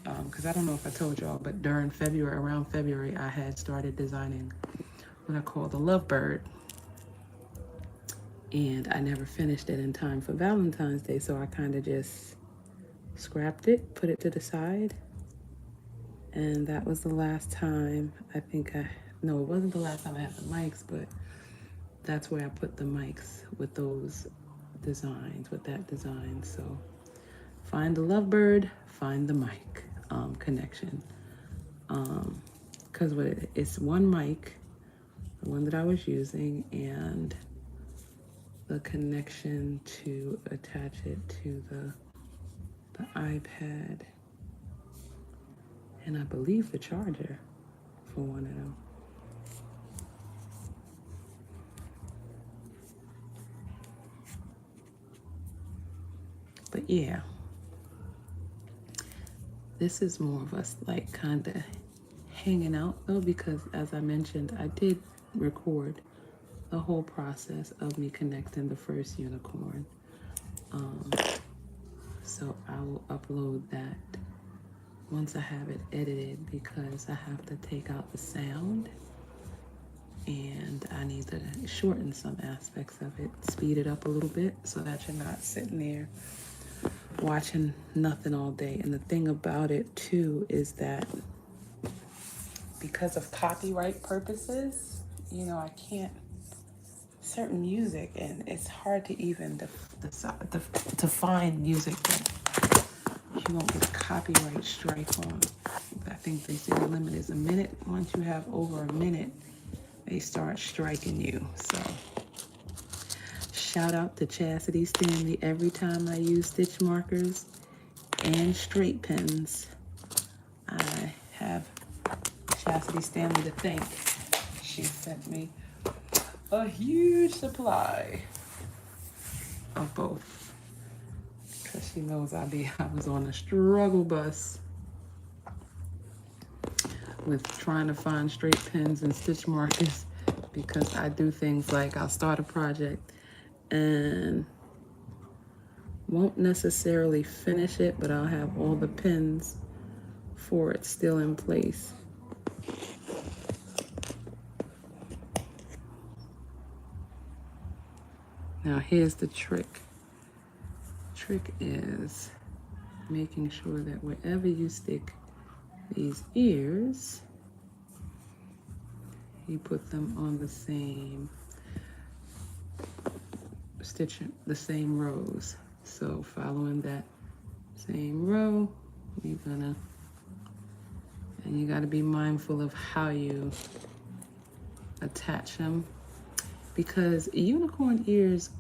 Because I don't know if I told y'all, but around February, I had started designing what I call the lovebird. And I never finished it in time for Valentine's Day, so I kind of just scrapped it, put it to the side. And that was the last time no, it wasn't the last time I had the mics, but that's where I put the mics with those designs, with that design. So find the lovebird, find the mic connection. Because it's one mic, the one that I was using, and the connection to attach it to the iPad. And I believe the charger for one of them. But yeah, this is more of us like kind of hanging out though, because as I mentioned, I did record the whole process of me connecting the first unicorn. So I will upload that once I have it edited, because I have to take out the sound and I need to shorten some aspects of it, speed it up a little bit so that you're not sitting there watching nothing all day. And the thing about it too is that because of copyright purposes, I can't, certain music, and it's hard to even to find music that you won't get a copyright strike on. I think they say the limit is a minute. Once you have over a minute, they start striking you. So shout out to Chastity Stanley. Every time I use stitch markers and straight pins, I have Chastity Stanley to thank. She sent me a huge supply of both, because she knows I was on a struggle bus with trying to find straight pins and stitch markers, because I do things like I'll start a project and won't necessarily finish it, but I'll have all the pins for it still in place. Now here's the trick. Trick is making sure that wherever you stick these ears, you put them on the same stitch, the same rows. So following that same row, and you got to be mindful of how you attach them, because unicorn ears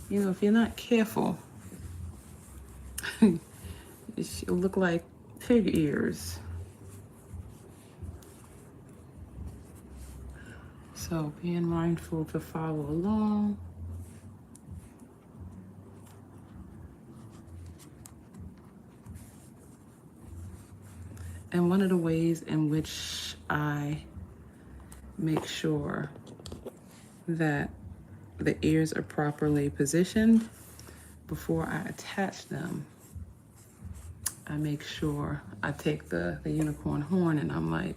you know, if you're not careful, she'll look like pig ears. So being mindful to follow along. And one of the ways in which I make sure that the ears are properly positioned before I attach them, I make sure I take the unicorn horn and I'm like,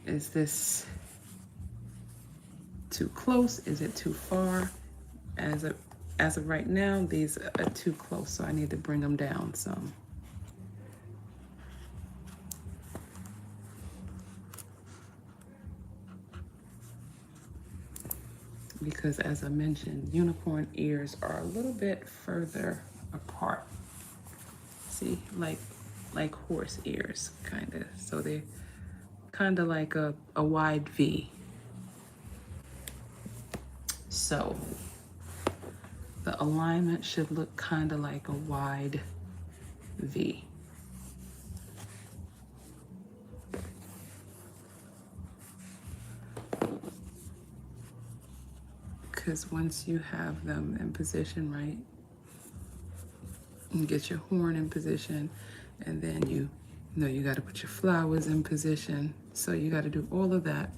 is this too close? Is it too far? As of right now, these are too close, so I need to bring them down some. Because as I mentioned, unicorn ears are a little bit further apart. See, like horse ears, kind of. So they're kind of like a wide V. So the alignment should look kind of like a wide V. Because once you have them in position, right, you get your horn in position, and then you know you got to put your flowers in position. So you got to do all of that,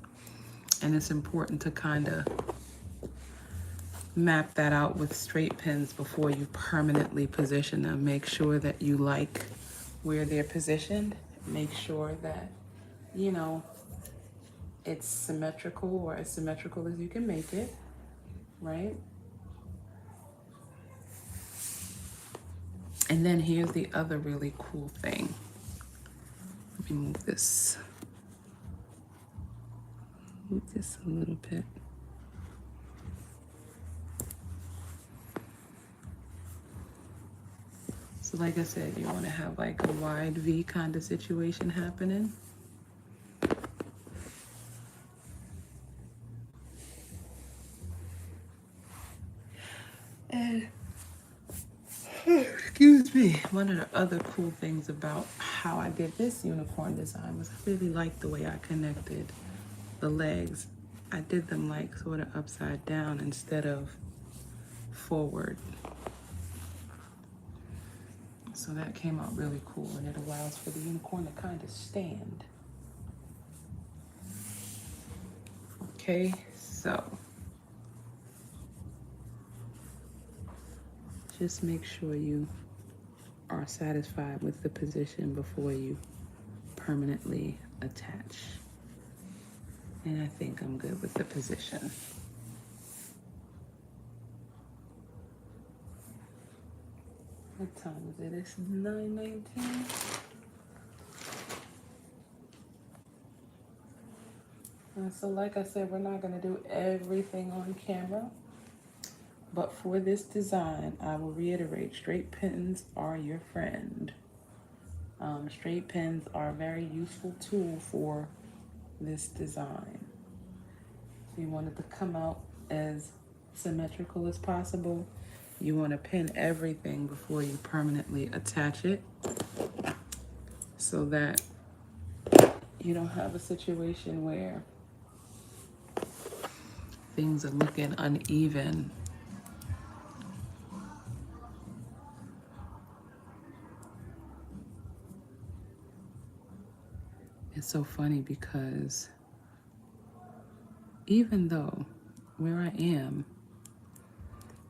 and it's important to kind of map that out with straight pins before you permanently position them. Make sure that you like where they're positioned. Make sure that, you know, it's symmetrical, or as symmetrical as you can make it, right? And then here's the other really cool thing. Let me move this a little bit. So like I said, you want to have like a wide V kind of situation happening. And excuse me, one of the other cool things about how I did this unicorn design was I really liked the way I connected the legs. I did them like sort of upside down instead of forward. So that came out really cool, and it allows for the unicorn to kind of stand. Okay, so just make sure you are satisfied with the position before you permanently attach. And I think I'm good with the position. What time is it? It's 9:19. So like I said, we're not gonna do everything on camera, but for this design, I will reiterate, straight pins are your friend. Straight pins are a very useful tool for this design. So you want it to come out as symmetrical as possible. You want to pin everything before you permanently attach it, so that you don't have a situation where things are looking uneven. It's so funny because even though where I am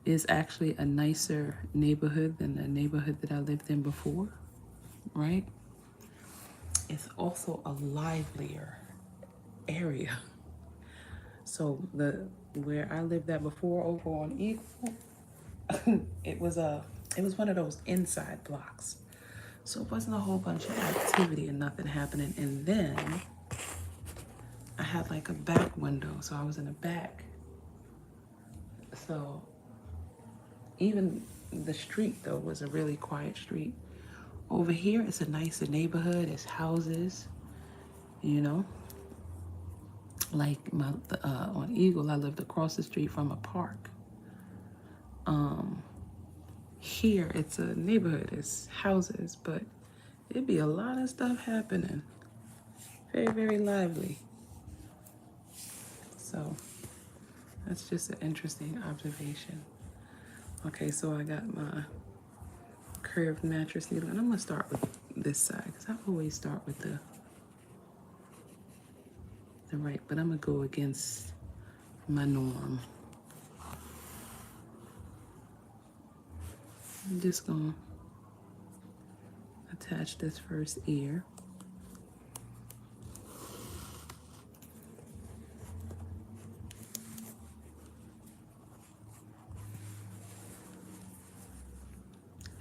is actually a nicer neighborhood than the neighborhood that I lived in before, right? It's also a livelier area. So where I lived at before over on Eagle, it was one of those inside blocks. So it wasn't a whole bunch of activity and nothing happening. And then I had like a back window, so I was in the back. So even the street though was a really quiet street. Over here it's a nicer neighborhood, it's houses, you know. Like on Eagle, I lived across the street from a park. Here it's a neighborhood, it's houses, but it'd be a lot of stuff happening. Very, very lively. So that's just an interesting observation. Okay, so I got my curved mattress needle, and I'm gonna start with this side because I always start with the right, but I'm gonna go against my norm. I'm just gonna attach this first ear.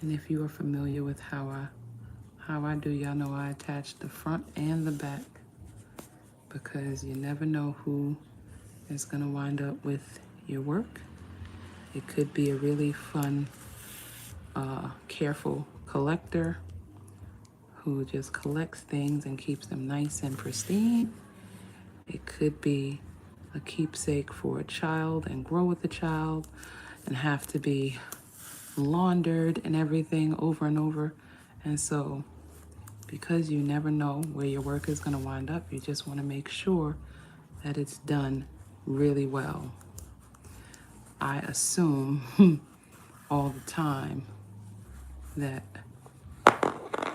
And if you are familiar with how I do, y'all know I attach the front and the back because you never know who is gonna wind up with your work. It could be a really fun, careful collector who just collects things and keeps them nice and pristine. It could be a keepsake for a child and grow with the child and have to be laundered and everything over and over. And so because you never know where your work is going to wind up, you just want to make sure that it's done really well. I assume all the time that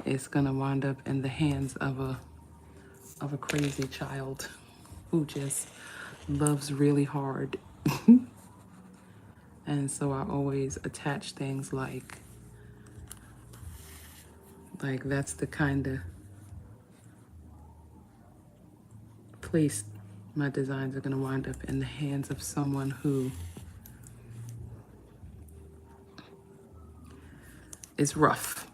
it's going to wind up in the hands of a crazy child who just loves really hard. And so I always attach things like that's the kind of place my designs are going to wind up in the hands of someone who is rough.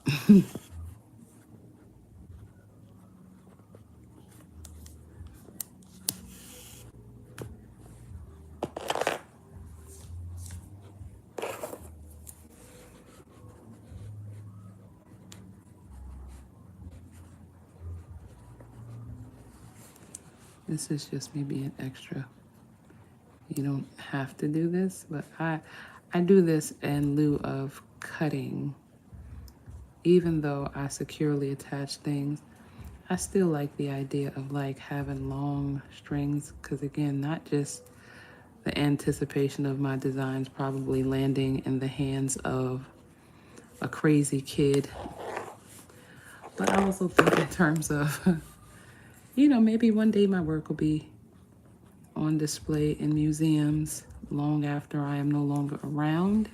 This is just me being extra. You don't have to do this, but I do this in lieu of cutting. Even though I securely attach things, I still like the idea of like having long strings, because again, not just the anticipation of my designs probably landing in the hands of a crazy kid, but I also think in terms of, you know, maybe one day my work will be on display in museums long after I am no longer around.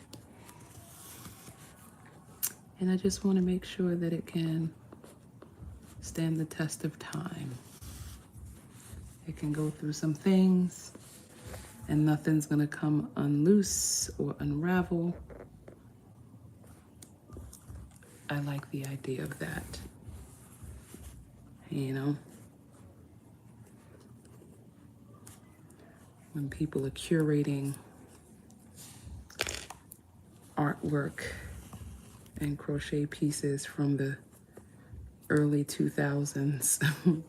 And I just want to make sure that it can stand the test of time. It can go through some things and nothing's going to come unloose or unravel. I like the idea of that, you know? When people are curating artwork and crochet pieces from the early 2000s,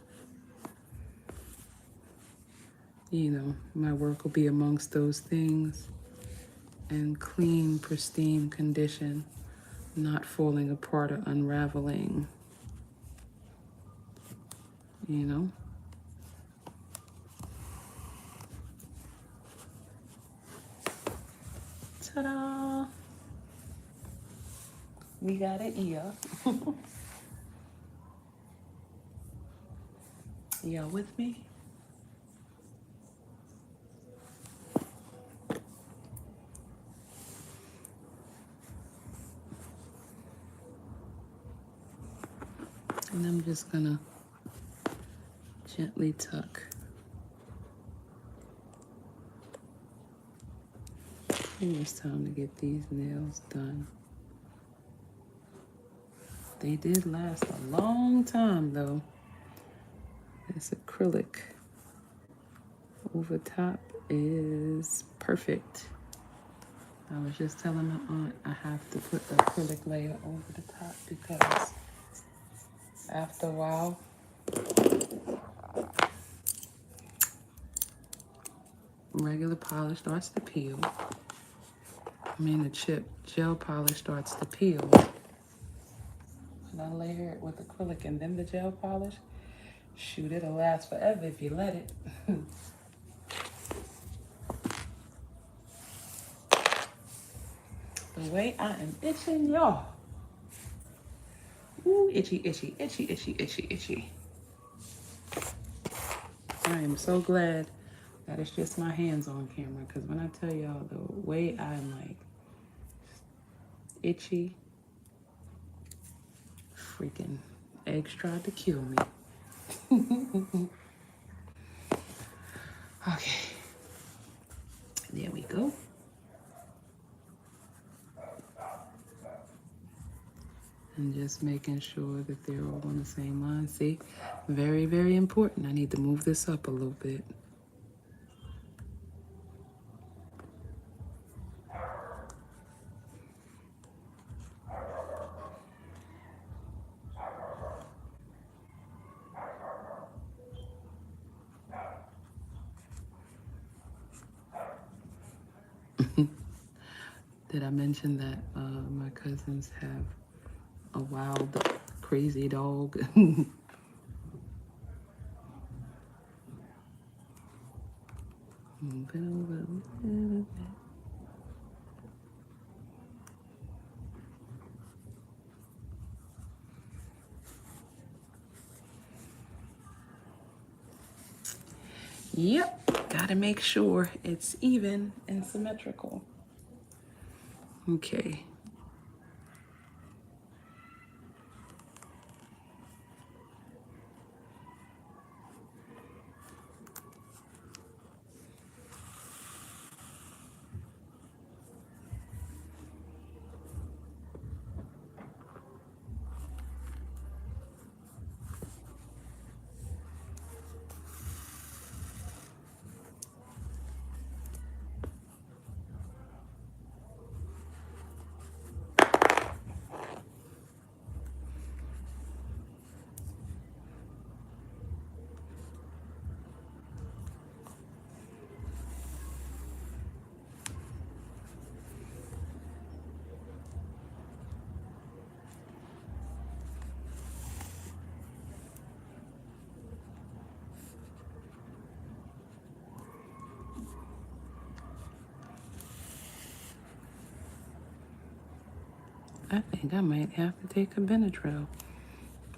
you know, my work will be amongst those things in clean, pristine condition, not falling apart or unraveling, you know? Ta-da! We got an ear. Y'all with me? And I'm just gonna gently tuck. It's time to get these nails done. They did last a long time though. This acrylic over top is perfect. I was just telling my aunt I have to put the acrylic layer over the top because after a while, regular polish starts to peel. The chip gel polish starts to peel. And I layer it with acrylic and then the gel polish. Shoot, it'll last forever if you let it. The way I am itching, y'all. Ooh, itchy, itchy, itchy, itchy, itchy, itchy. I am so glad that it's just my hands on camera, because when I tell y'all the way I'm like itchy, freaking eggs tried to kill me. Okay, there we go. And just making sure that they're all on the same line. See, very, very important. I need to move this up a little bit. Did I mention that my cousins have a wild, crazy dog? Move it over a little bit. Yep, gotta make sure it's even and symmetrical. Okay. I think I might have to take a Benadryl.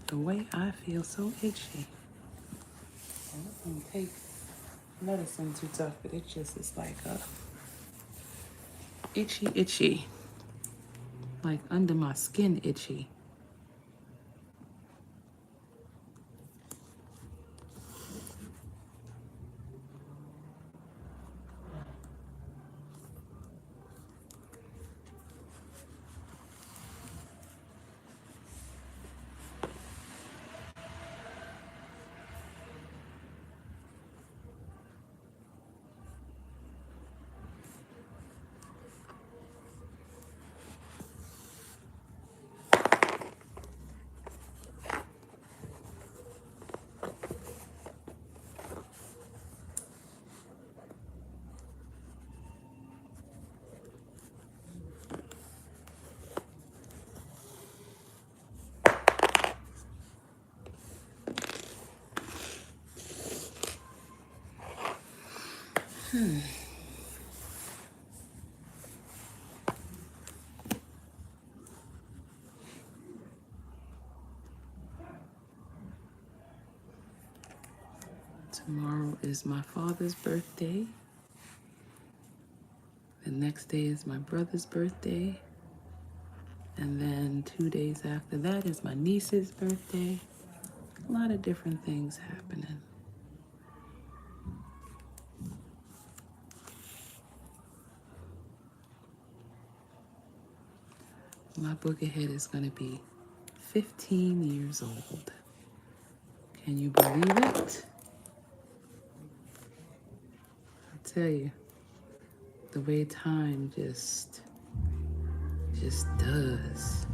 The way I feel so itchy. I don't take medicine too tough, but it just is like a itchy, itchy. Like under my skin itchy. Tomorrow is my father's birthday. The next day is my brother's birthday. And then 2 days after that is my niece's birthday. A lot of different things happening. My book ahead is going to be 15 years old. Can you believe it? I tell you, the way time just does.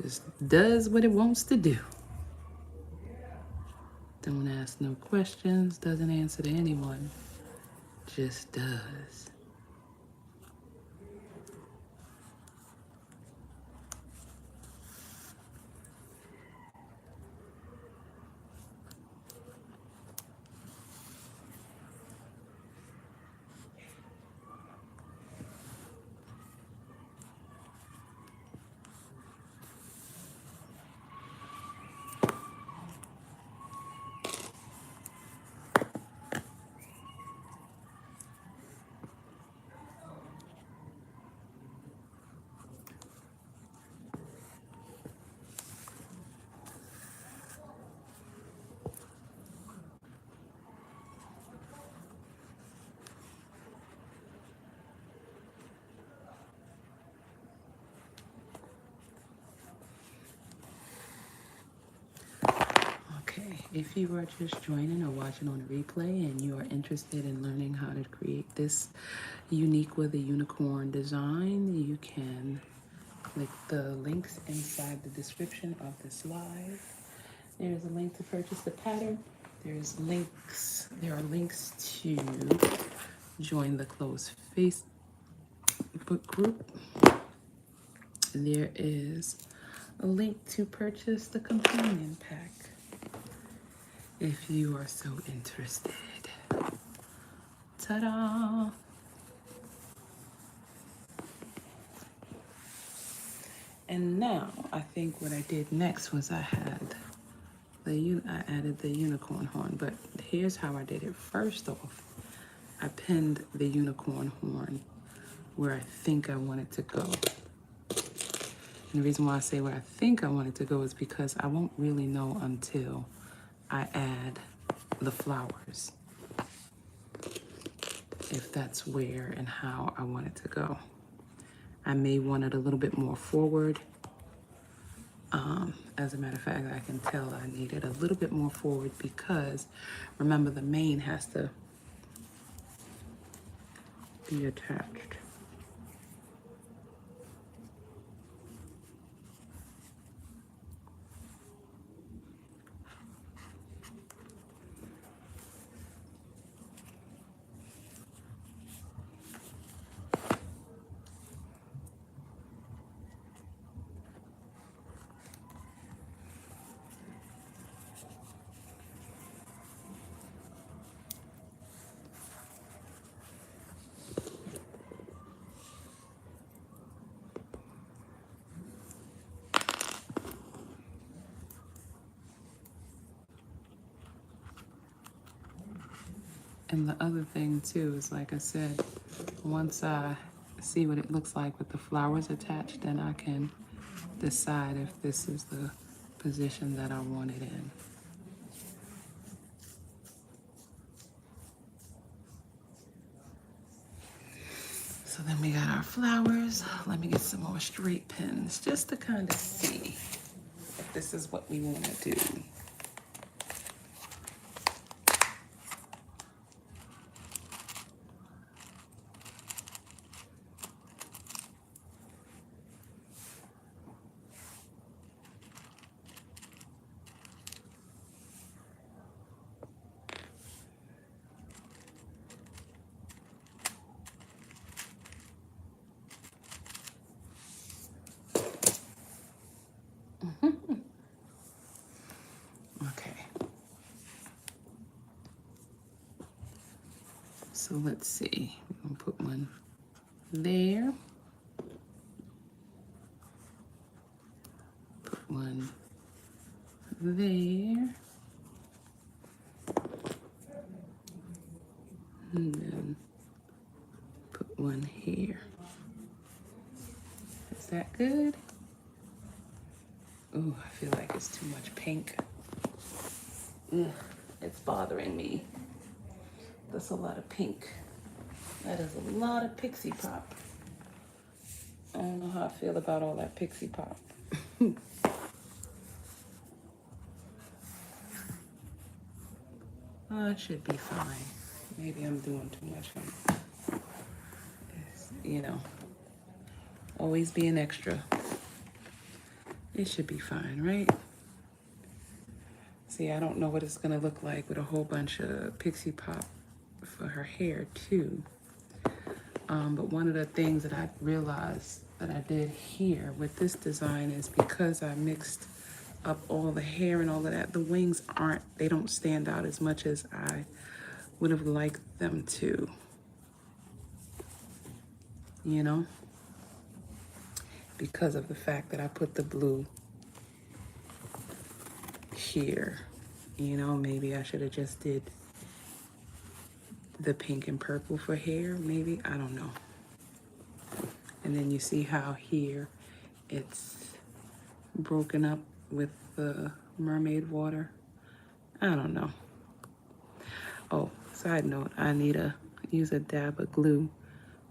Just does what it wants to do. no questions, doesn't answer to anyone, just does. Okay, if you are just joining or watching on a replay and you are interested in learning how to create this Uniqua the unicorn design, you can click the links inside the description of this live. There's a link to purchase the pattern. There are links to join the closed Facebook group. There is a link to purchase the companion pack if you are so interested. Ta-da! And now I think what I did next was I added the unicorn horn, but here's how I did it. First off, I pinned the unicorn horn where I think I want it to go. And the reason why I say where I think I want it to go is because I won't really know until I add the flowers if that's where and how I want it to go. I may want it a little bit more forward. As a matter of fact, I can tell I need it a little bit more forward because remember the mane has to be attached. And the other thing too is, like I said, once I see what it looks like with the flowers attached, then I can decide if this is the position that I want it in. So then we got our flowers. Let me get some more straight pins just to kind of see if this is what we want to do. Okay. So let's see. I'm gonna put one there. Put one there. And then put one here. Is that good? Ooh, I feel like it's too much pink. Ugh, it's bothering me. That's a lot of pink. That is a lot of Pixie pop. I don't know how I feel about all that Pixie pop. Oh, it should be fine. Maybe I'm doing too much. You know, always being extra. It should be fine, right? See, I don't know what it's gonna look like with a whole bunch of Pixie Pop for her hair too. But one of the things that I realized that I did here with this design is because I mixed up all the hair and all of that, the wings they don't stand out as much as I would have liked them to, you know, because of the fact that I put the blue here. You know, maybe I should have just did the pink and purple for hair, maybe, I don't know. And then you see how here it's broken up with the mermaid water. I don't know. Oh, side note, I need to use a dab of glue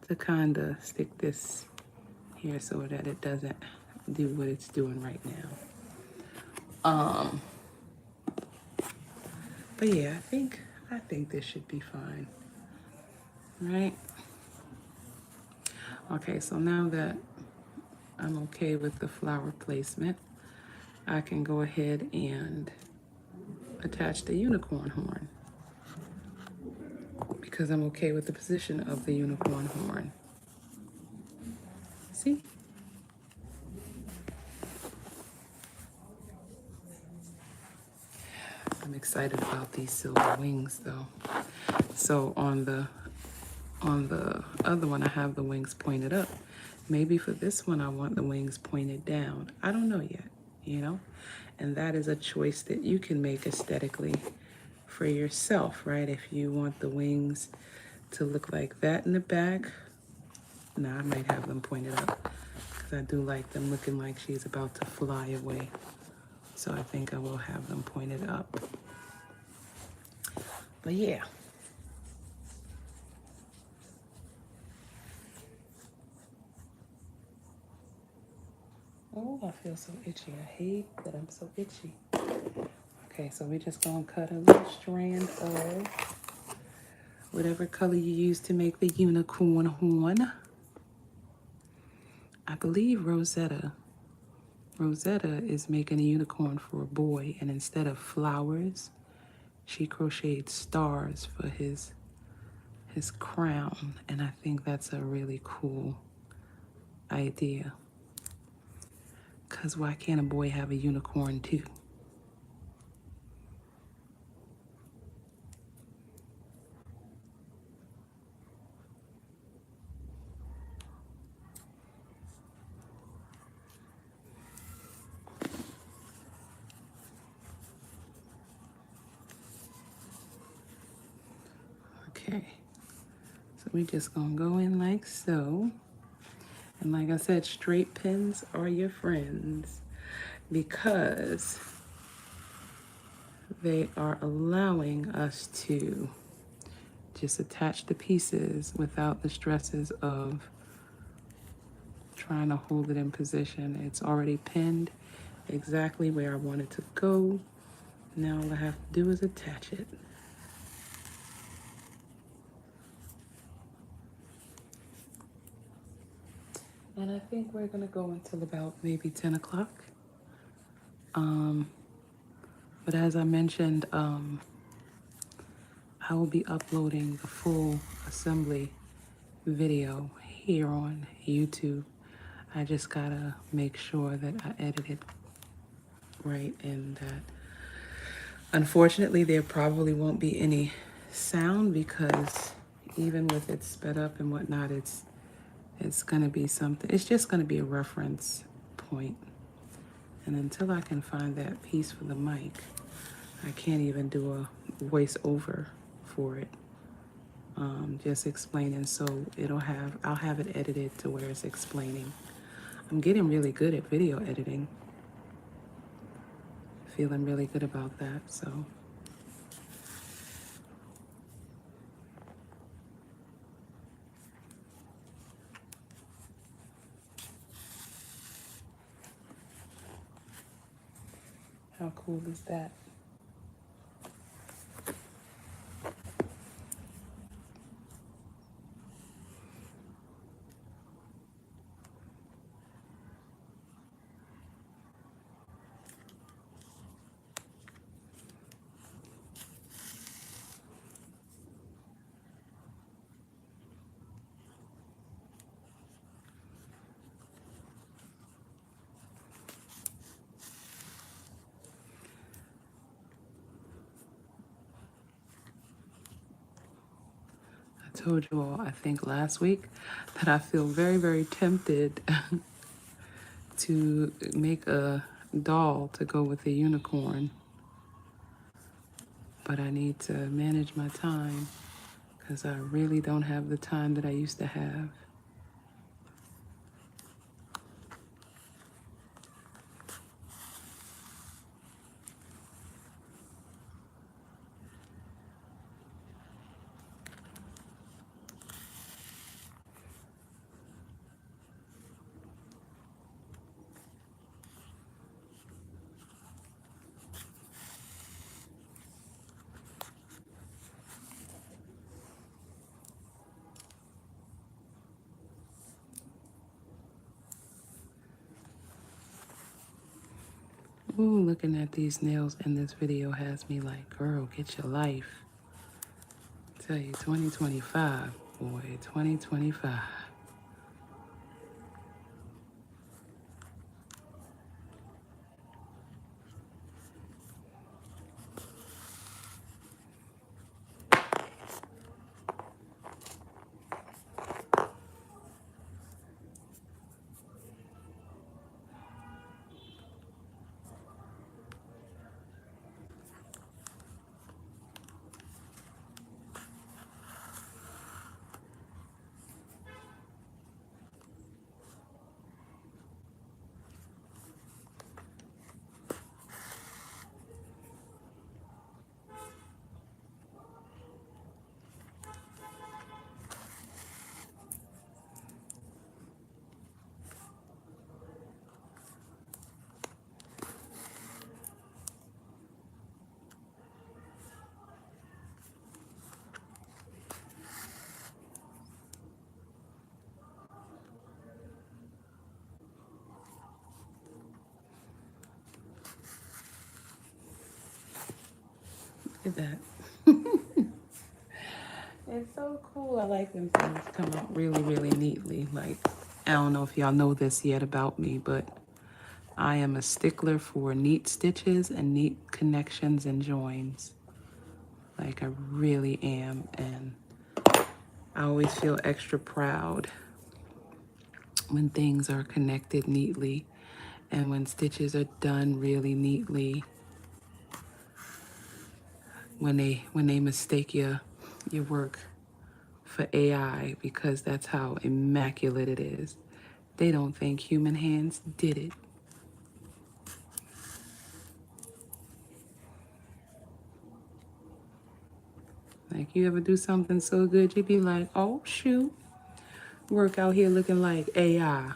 to kind of stick this here so that it doesn't do what it's doing right now. But yeah, I think this should be fine, right? Okay, so now that I'm okay with the flower placement, I can go ahead and attach the unicorn horn because I'm okay with the position of the unicorn horn. See? I'm excited about these silver wings though. So on the other one, I have the wings pointed up. Maybe for this one, I want the wings pointed down. I don't know yet, you know? And that is a choice that you can make aesthetically for yourself, right? If you want the wings to look like that in the back, now I might have them pointed up because I do like them looking like she's about to fly away. So I think I will have them pointed up. But yeah. Oh, I feel so itchy. I hate that I'm so itchy. Okay, so we're just gonna cut a little strand of whatever color you use to make the unicorn horn. I believe Rosetta is making a unicorn for a boy, and instead of flowers, she crocheted stars for his crown, and I think that's a really cool idea. Because why can't a boy have a unicorn too? Okay, so we just gonna go in like so. And like I said, straight pins are your friends because they are allowing us to just attach the pieces without the stresses of trying to hold it in position. It's already pinned exactly where I want it to go. Now all I have to do is attach it. And I think we're gonna go until about maybe 10 o'clock. But as I mentioned, I will be uploading the full assembly video here on YouTube. I just gotta make sure that I edit it right and that unfortunately there probably won't be any sound because even with it sped up and whatnot, it's gonna be something, it's just gonna be a reference point. And until I can find that piece for the mic, I can't even do a voiceover for it. Just explaining, so I'll have it edited to where it's explaining. I'm getting really good at video editing. Feeling really good about that, so. How cool is that? I told you all, I think last week, that I feel very, very tempted to make a doll to go with the unicorn. But I need to manage my time because I really don't have the time that I used to have. Ooh, looking at these nails in this video has me like, girl, get your life. I tell you, 2025, boy, 2025. Look at that. It's so cool. I like when things come out really, really neatly. Like, I don't know if y'all know this yet about me, but I am a stickler for neat stitches and neat connections and joins. Like, I really am. And I always feel extra proud when things are connected neatly and when stitches are done really neatly. When they mistake your work for AI, because that's how immaculate it is. They don't think human hands did it. Like, you ever do something so good, you be like, oh shoot, work out here looking like AI.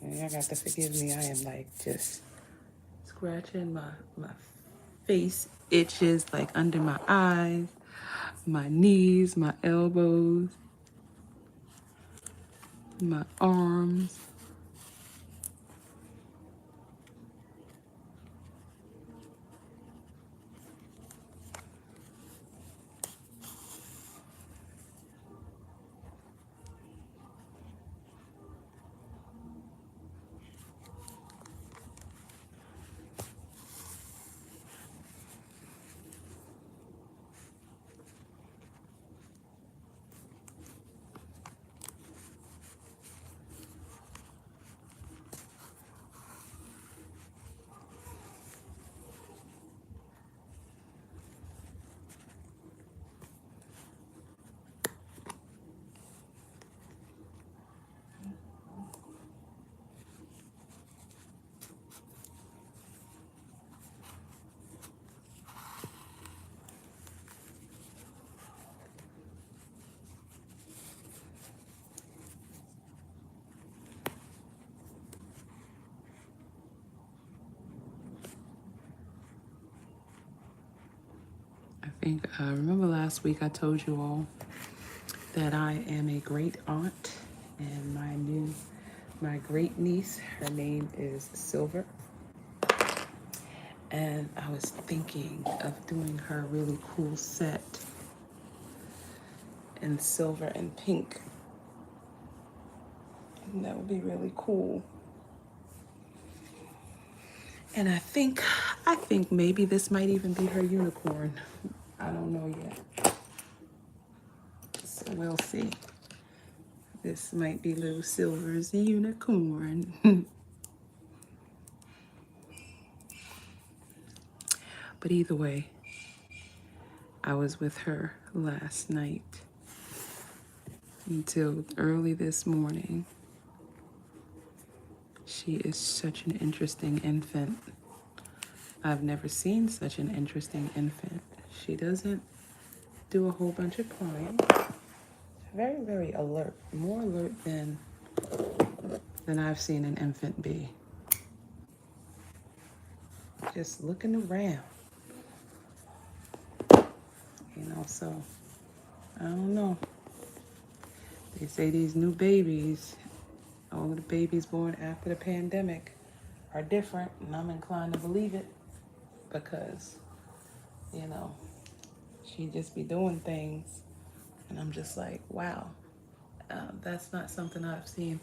Y'all got to forgive me. I am like just scratching my face itches, like under my eyes, my knees, my elbows, my arms. Remember last week I told you all that I am a great aunt, and my great niece, her name is Silver. And I was thinking of doing her a really cool set in silver and pink. And that would be really cool. And I think I think maybe this might even be her unicorn. I don't know yet. So we'll see. This might be little Silver's unicorn. But either way, I was with her last night until early this morning. She is such an interesting infant. I've never seen such an interesting infant. She doesn't do a whole bunch of crying. Very, very alert. More alert than I've seen an infant be. Just looking around. You know, so I don't know. They say these new babies, all of the babies born after the pandemic, are different, and I'm inclined to believe it because, you know, she just be doing things, and I'm just like, wow, that's not something I've seen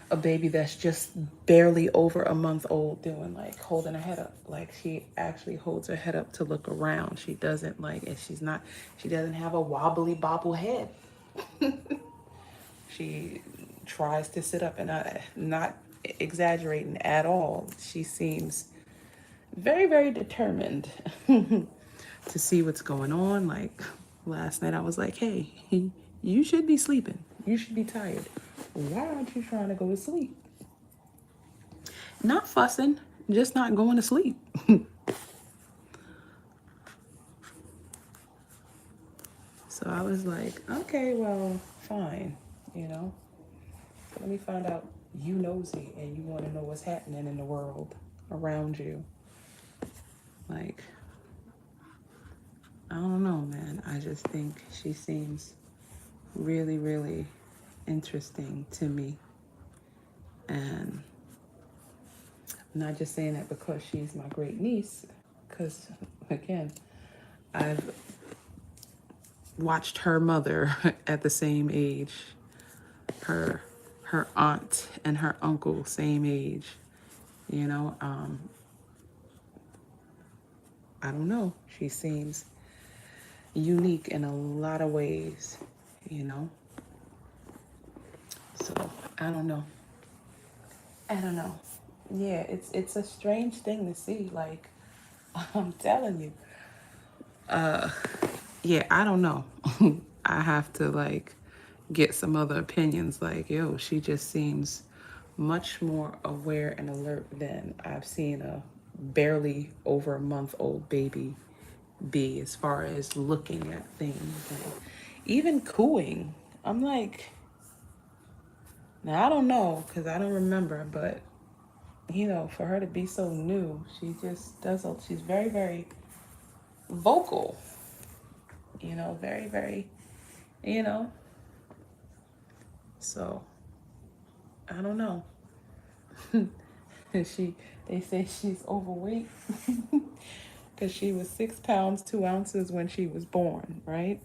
a baby that's just barely over a month old doing, like holding her head up. Like she actually holds her head up to look around. She doesn't like, and she doesn't have a wobbly bobble head. She tries to sit up, and not exaggerating at all. She seems very, very determined to see what's going on. Like last night I was like, hey, you should be sleeping. You should be tired. Why aren't you trying to go to sleep? Not fussing, just not going to sleep. So I was like, okay, well, fine, you know. Let me find out you nosy and you want to know what's happening in the world around you. Like, I don't know, man. I just think she seems really, really interesting to me. And I'm not just saying that because she's my great niece, because, again, I've watched her mother at the same age, her aunt and her uncle same age, you know. I don't know. She seems unique in a lot of ways, you know. So I don't know. Yeah, it's a strange thing to see. Like I'm telling you. Yeah, I don't know. I have to like get some other opinions. Like, yo, she just seems much more aware and alert than I've seen a barely over a month old baby be, as far as looking at things and even cooing. I'm like, now I don't know because I don't remember, but you know, for her to be so new, she just does. She's very, very vocal. You know, very, very. You know, so I don't know. They say she's overweight because she was 6 pounds 2 ounces when she was born, right?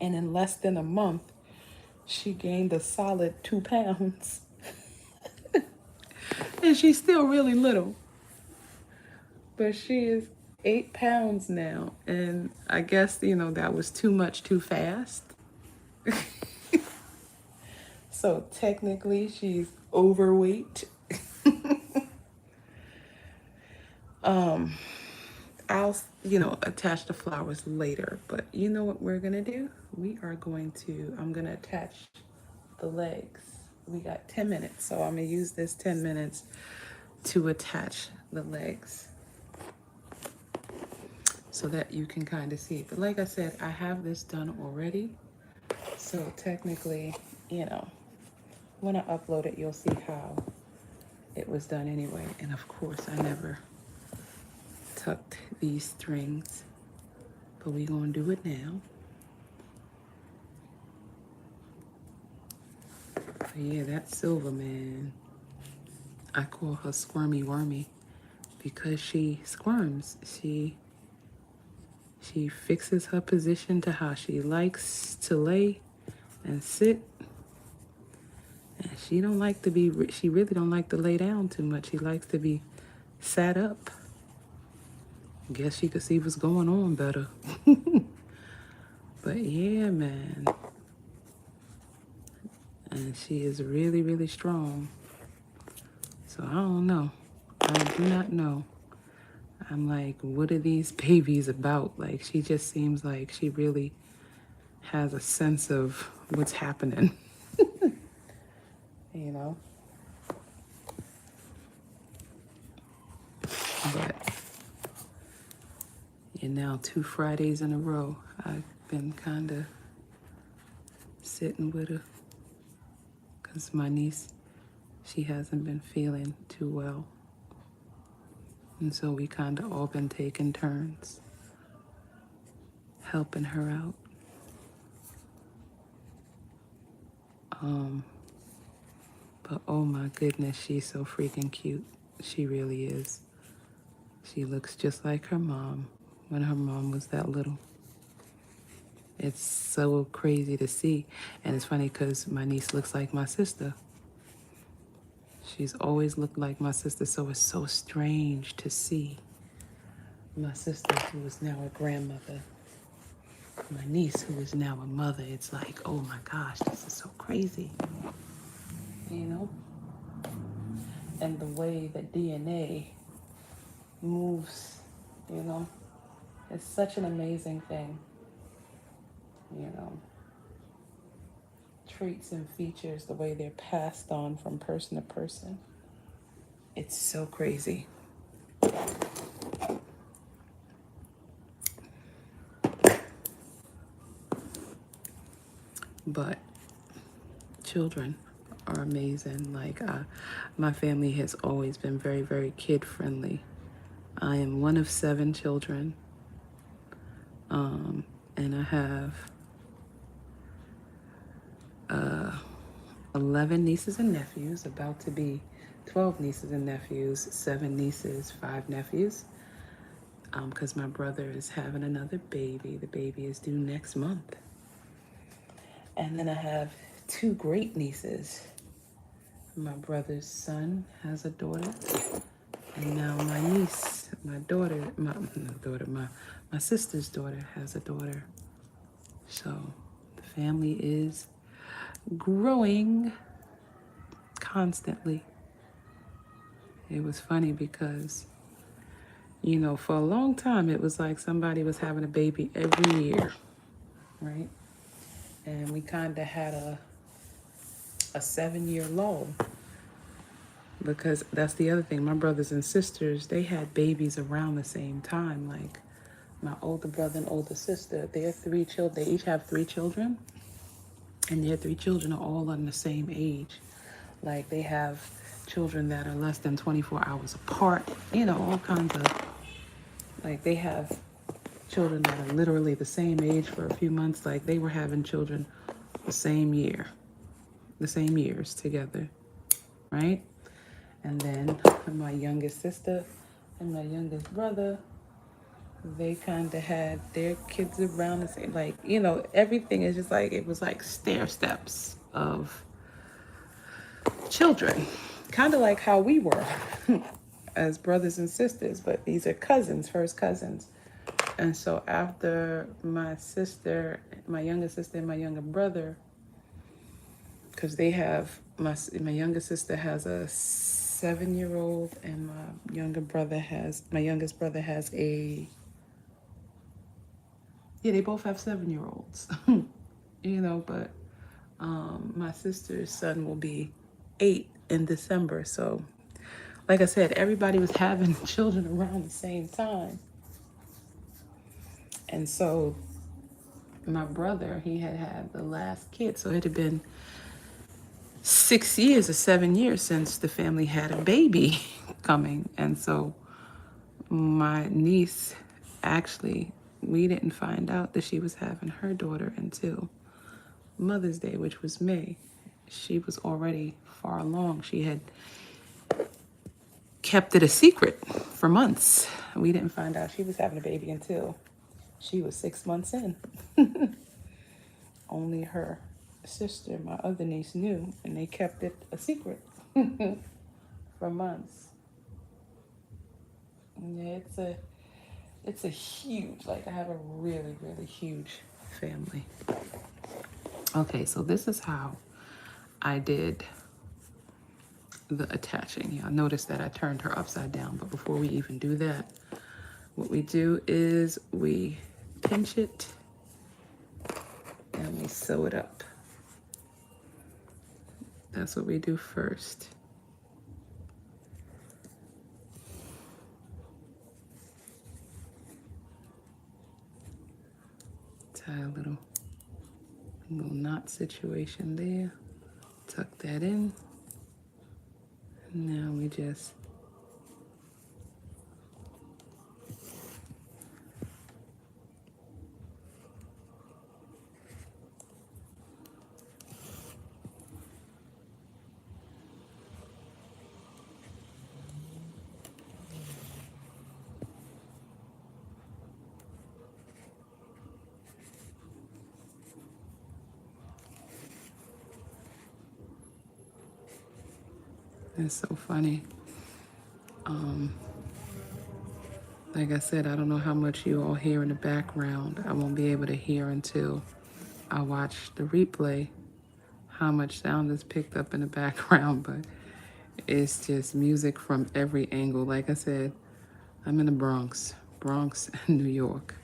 And in less than a month, she gained a solid 2 pounds. And she's still really little. But she is 8 pounds now. And I guess, you know, that was too much too fast. So technically she's overweight. I'll, you know, attach the flowers later, but you know what we're gonna do? I'm gonna attach the legs. We got 10 minutes, so I'm gonna use this 10 minutes to attach the legs so that you can kind of see. But like I said, I have this done already. So technically, you know, when I upload it, you'll see how it was done anyway. And of course, I never tucked these strings, but we're gonna do it now. But yeah, that's Silver, man. I call her Squirmy Wormy because she squirms. She fixes her position to how she likes to lay and sit. And she really don't like to lay down too much. She likes to be sat up. Guess she could see what's going on better. But yeah, man. And she is really, really strong. So I don't know. I do not know. I'm like, what are these babies about? Like, she just seems like she really has a sense of what's happening. You know? But, and now 2 Fridays in a row, I've been kind of sitting with her. Because my niece, she hasn't been feeling too well. And so we kind of all been taking turns helping her out. But oh my goodness, she's so freaking cute. She really is. She looks just like her mom when her mom was that little. It's so crazy to see. And it's funny because my niece looks like my sister. She's always looked like my sister, so it's so strange to see my sister, who is now a grandmother, my niece, who is now a mother. It's like, oh my gosh, this is so crazy. You know? And the way that DNA moves, you know, it's such an amazing thing. You know, traits and features, the way they're passed on from person to person. It's so crazy. But children are amazing. Like, my family has always been very, very kid friendly. I am one of 7 children. And I have 11 nieces and nephews, about to be 12 nieces and nephews, 7 nieces, 5 nephews. Because my brother is having another baby. The baby is due next month. And then I have 2 great nieces. My brother's son has a daughter. And now my niece, my sister's daughter has a daughter. So the family is growing constantly. It was funny because, you know, for a long time, it was like somebody was having a baby every year, right? And we kind of had a 7-year lull, because that's the other thing. My brothers and sisters, they had babies around the same time. Like my older brother and older sister, their 3 children, they each have 3 children, and their 3 children are all on the same age. Like they have children that are less than 24 hours apart, you know, all kinds of, like they have children that are literally the same age for a few months. Like they were having children the same year, the same years together, right? And then my youngest sister and my youngest brother, they kind of had their kids around the same, like, you know, everything is just like, it was like stair steps of children, kind of like how we were as brothers and sisters, but these are cousins, first cousins. And so after my sister, my younger sister and my younger brother, because they have, my youngest sister has a 7-year-old, and my youngest brother has a, yeah, they both have 7-year-olds. You know, but my sister's son will be 8 in December. So like I said, everybody was having children around the same time. And so my brother, he had the last kid. So it had been 6 years or 7 years since the family had a baby coming. And so my niece, actually, we didn't find out that she was having her daughter until Mother's Day, which was May. She was already far along. She had kept it a secret for months. We didn't find out she was having a baby until she was 6 months in. Only her sister, my other niece, knew, and they kept it a secret for months. Yeah, It's a huge, like I have a really, really huge family. Okay, so this is how I did the attaching. Y'all notice that I turned her upside down, but before we even do that, what we do is we pinch it and we sew it up. That's what we do first. Tie a little knot situation there. Tuck that in. And now we just it's so funny. Like I said, I don't know how much you all hear in the background. I won't be able to hear until I watch the replay how much sound is picked up in the background, but it's just music from every angle. Like I said, I'm in the Bronx, New York.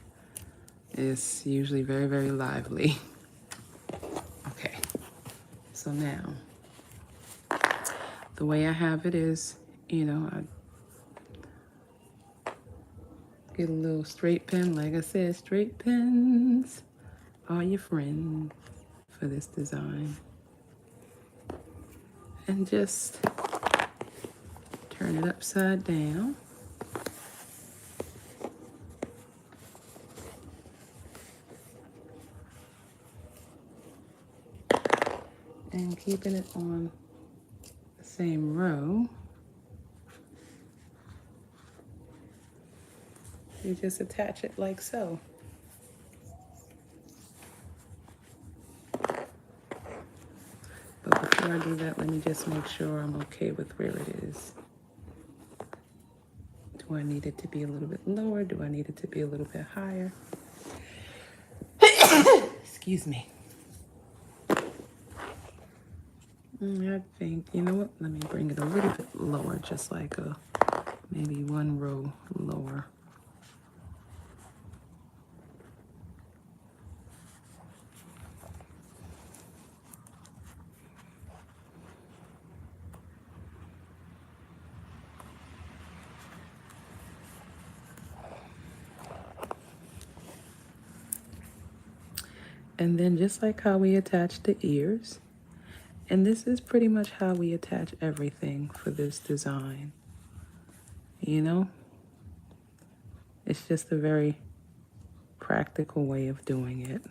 It's usually very, very lively. Okay, so now, the way I have it is, you know, I get a little straight pin. Like I said, straight pins are your friend for this design. And just turn it upside down. And keeping it on the same row, you just attach it like so. But before I do that, let me just make sure I'm okay with where it is. Do I need it to be a little bit lower? Do I need it to be a little bit higher? Excuse me. I think, you know what? Let me bring it a little bit lower, just like maybe one row lower. And then just like how we attach the ears, and this is pretty much how we attach everything for this design. You know, it's just a very practical way of doing it.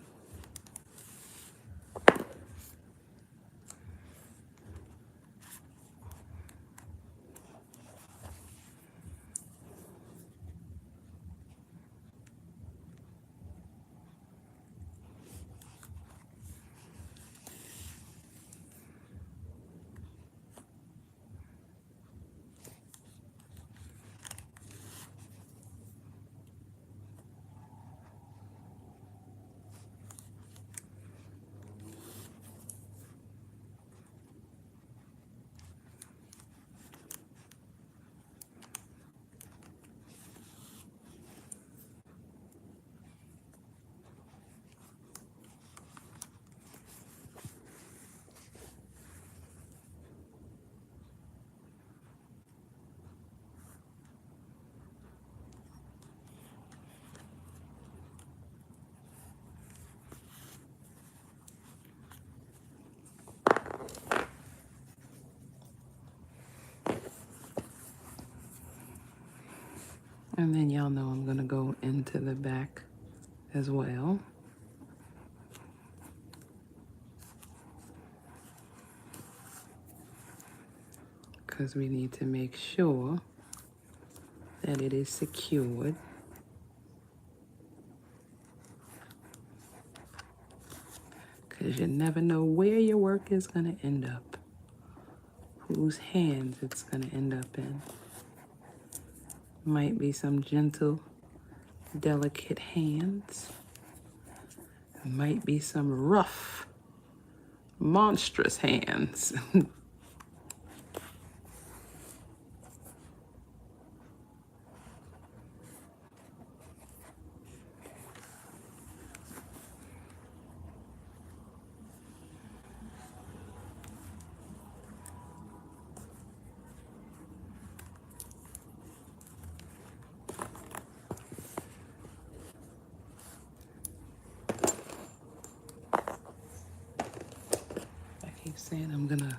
And then y'all know I'm gonna go into the back as well. Because we need to make sure that it is secured. Because you never know where your work is gonna end up, whose hands it's gonna end up in. Might be some gentle delicate hands. Might be some rough, monstrous hands. Saying I'm gonna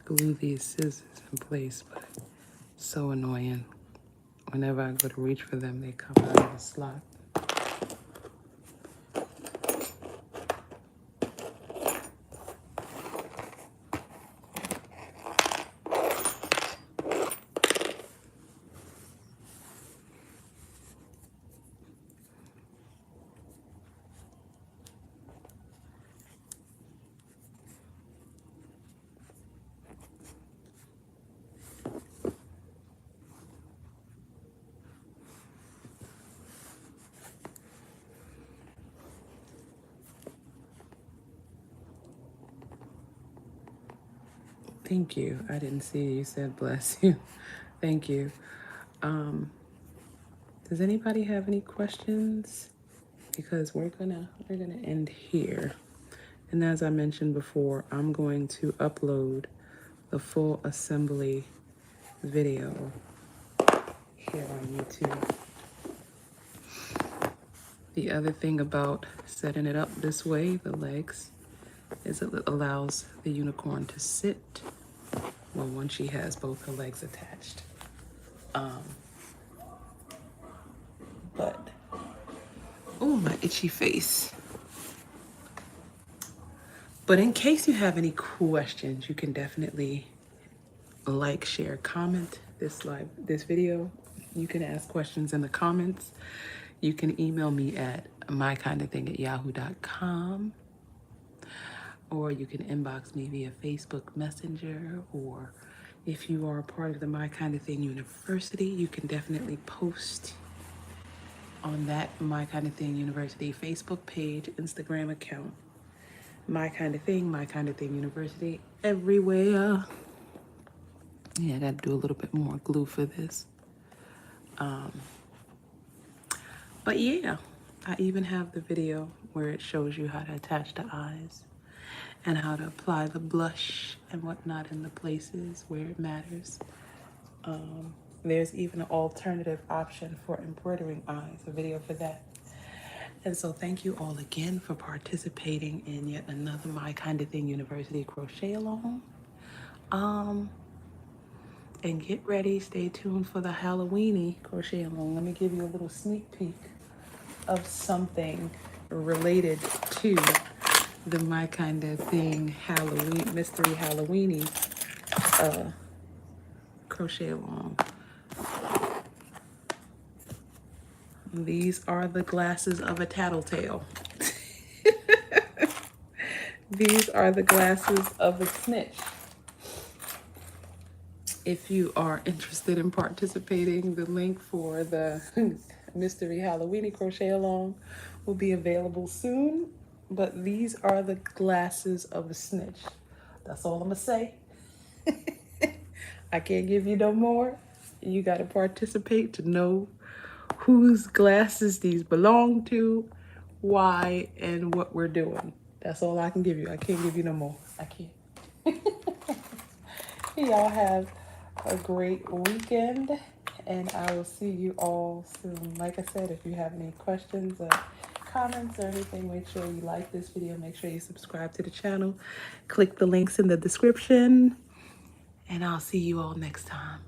glue these scissors in place, but it's so annoying. Whenever I go to reach for them, they come out of the slot. Thank you. I didn't see you said bless you. Thank you. Does anybody have any questions? Because we're gonna end here. And as I mentioned before, I'm going to upload the full assembly video here on YouTube. The other thing about setting it up this way, the legs, is it allows the unicorn to sit, well, once she has both her legs attached. But, oh, my itchy face. But in case you have any questions, you can definitely like, share, comment this video. You can ask questions in the comments. You can email me at mykindofthing@yahoo.com, or you can inbox me via Facebook Messenger, or if you are a part of the My Kind of Thing University, you can definitely post on that My Kind of Thing University Facebook page, Instagram account. My Kind of Thing University, everywhere. Yeah, I got to do a little bit more glue for this. But yeah, I even have the video where it shows you how to attach the eyes and how to apply the blush and whatnot in the places where it matters. There's even an alternative option for embroidering eyes, a video for that. And so thank you all again for participating in yet another My Kind of Thing University crochet along. And get ready, stay tuned for the Halloweeny crochet along. Let me give you a little sneak peek of something related to the My Kind of Thing Halloween, Mystery Halloweeny crochet along. These are the glasses of a tattletale. These are the glasses of a snitch. If you are interested in participating, the link for the Mystery Halloweeny crochet along will be available soon. But these are the glasses of a snitch. That's all I'm gonna say. I can't give you no more. You gotta participate to know whose glasses these belong to, why, and what we're doing. That's all I can give you. I can't give you no more. I can't. Y'all have a great weekend, and I will see you all soon. Like I said, if you have any questions or comments or anything, make sure you like this video. Make sure you subscribe to the channel. Click the links in the description, and I'll see you all next time.